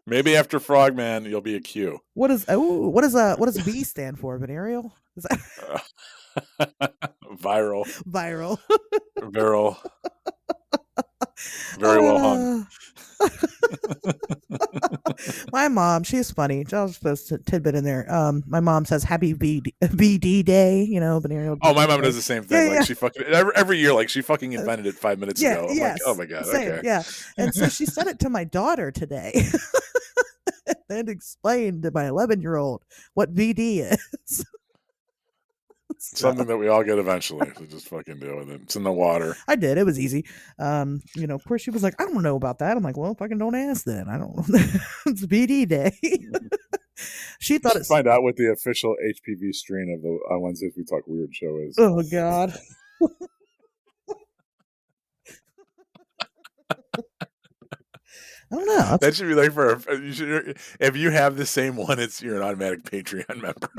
Maybe after Frogman, you'll be a Q. What does V stand for, Venereal? Is that Viral, viral? viral, very well hung. My mom, she's funny. I'll just post a tidbit in there. My mom says happy VD day, venereal. Oh, my disease mom day. does the same thing. Yeah, Like she fucking every year, like she fucking invented it 5 minutes yeah, ago. I'm like, oh my god, same, okay. yeah. And so she said it to my daughter today, and explained to my 11-year-old what VD is. So, Something that we all get eventually. So just fucking deal with it. It's in the water. I did. It was easy. Of course she was like, I don't know about that. I'm like, well, fucking don't ask then. I don't know. It's VD day. She thought it's Find out what the official HPV strain of the On Wednesdays We Talk Weird show is. oh god. I don't know. That should be like if you have the same one, you're an automatic Patreon member.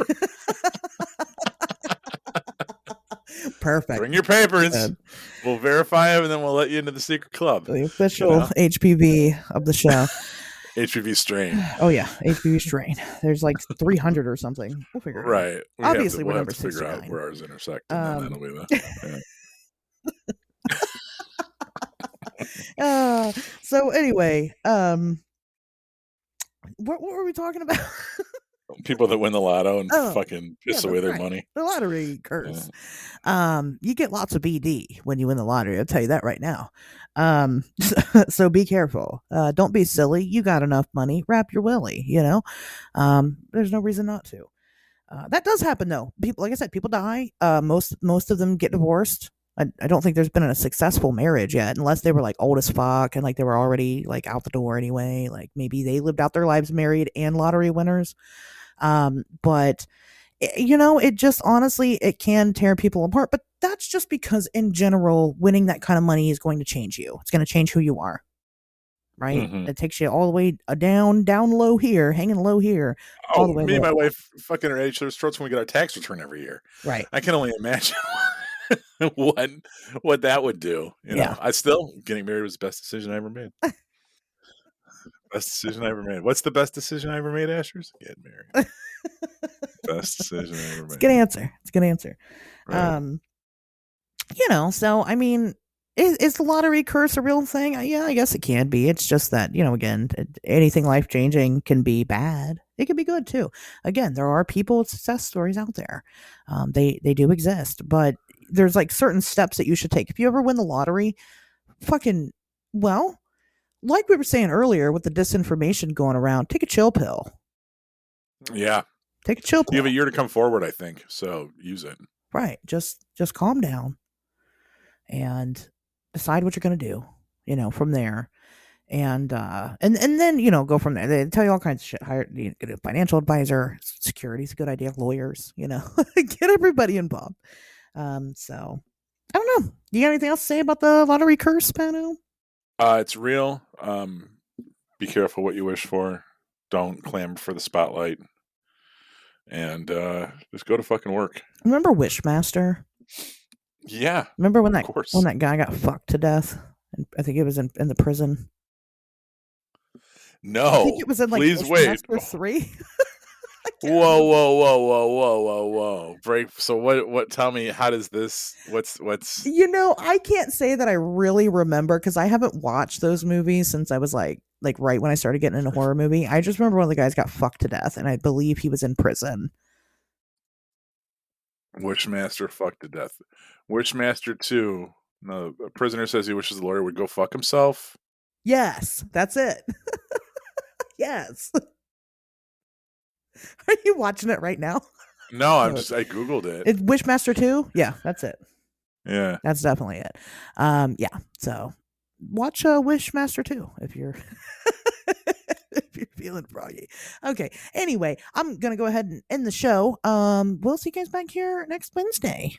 Perfect. Bring your papers. Good. We'll verify them, and then we'll let you into the secret club. The official HPV of the show. HPV strain. Oh yeah, HPV strain. There's like 300 or something. We'll figure it out. Right. Obviously, we'll we're have number to figure out 69. where ours intersect, and then that'll be the. Yeah. So anyway, what were we talking about? People that win the lotto and Oh, fucking piss yeah, away their right. money. The lottery curse. You get lots of BD when you win the lottery. I'll tell you that right now. So be careful. Don't be silly. You got enough money. Wrap your willy. There's no reason not to. That does happen though. People, like I said, people die. Most of them get divorced. I don't think there's been a successful marriage yet, unless they were like old as fuck and like they were already like out the door anyway. Like maybe they lived out their lives married and lottery winners. But it just honestly, it can tear people apart. But that's just because in general, winning that kind of money is going to change you. It's going to change who you are. Right? Mhm. It takes you all the way down low here, hanging low here. all the way Me and my low. wife fucking are each other's throats when we get our tax return every year. Right. I can only imagine what that would do. Yeah. I still getting married was the best decision I ever made. Best decision I ever made. What's the best decision I ever made, Ashers? Get married. Best decision I ever It's a made. good answer. It's a good answer. Right. So I mean, is the lottery curse a real thing? Yeah, I guess it can be. It's just that, again, anything life changing can be bad. It can be good too. Again, there are people with success stories out there. They do exist, but there's like certain steps that you should take. If you ever win the lottery, like we were saying earlier with the disinformation going around, take a chill pill. Yeah. Take a chill pill. You have a year to come forward, I think. So use it. Right. Just calm down and decide what you're going to do, from there. And then, go from there. They tell you all kinds of shit. Get a financial advisor. Security's a good idea. Lawyers, get everybody involved. So I don't know. You got anything else to say about the lottery curse, Pano? It's real. Be careful what you wish for. Don't clamor for the spotlight. And just go to fucking work. Remember Wishmaster? Yeah. Remember when of course. that guy got fucked to death? I think it was in the prison. No. I think it was in like please wait. Wishmaster 3. Whoa. Break. So what tell me, how does this, what's I can't say that I really remember because I haven't watched those movies since I was like right when I started getting into horror movie. I just remember one of the guys got fucked to death and I believe he was in prison. Wishmaster fucked to death? Wishmaster 2. No, a prisoner says he wishes the lawyer would go fuck himself. Yes, that's it. Yes. Are you watching it right now? No, I Googled it. It's Wishmaster 2? Yeah, that's it. Yeah. That's definitely it. Yeah. So watch Wishmaster 2 if you're if you're feeling froggy. Okay. Anyway, I'm gonna go ahead and end the show. We'll see you guys back here next Wednesday.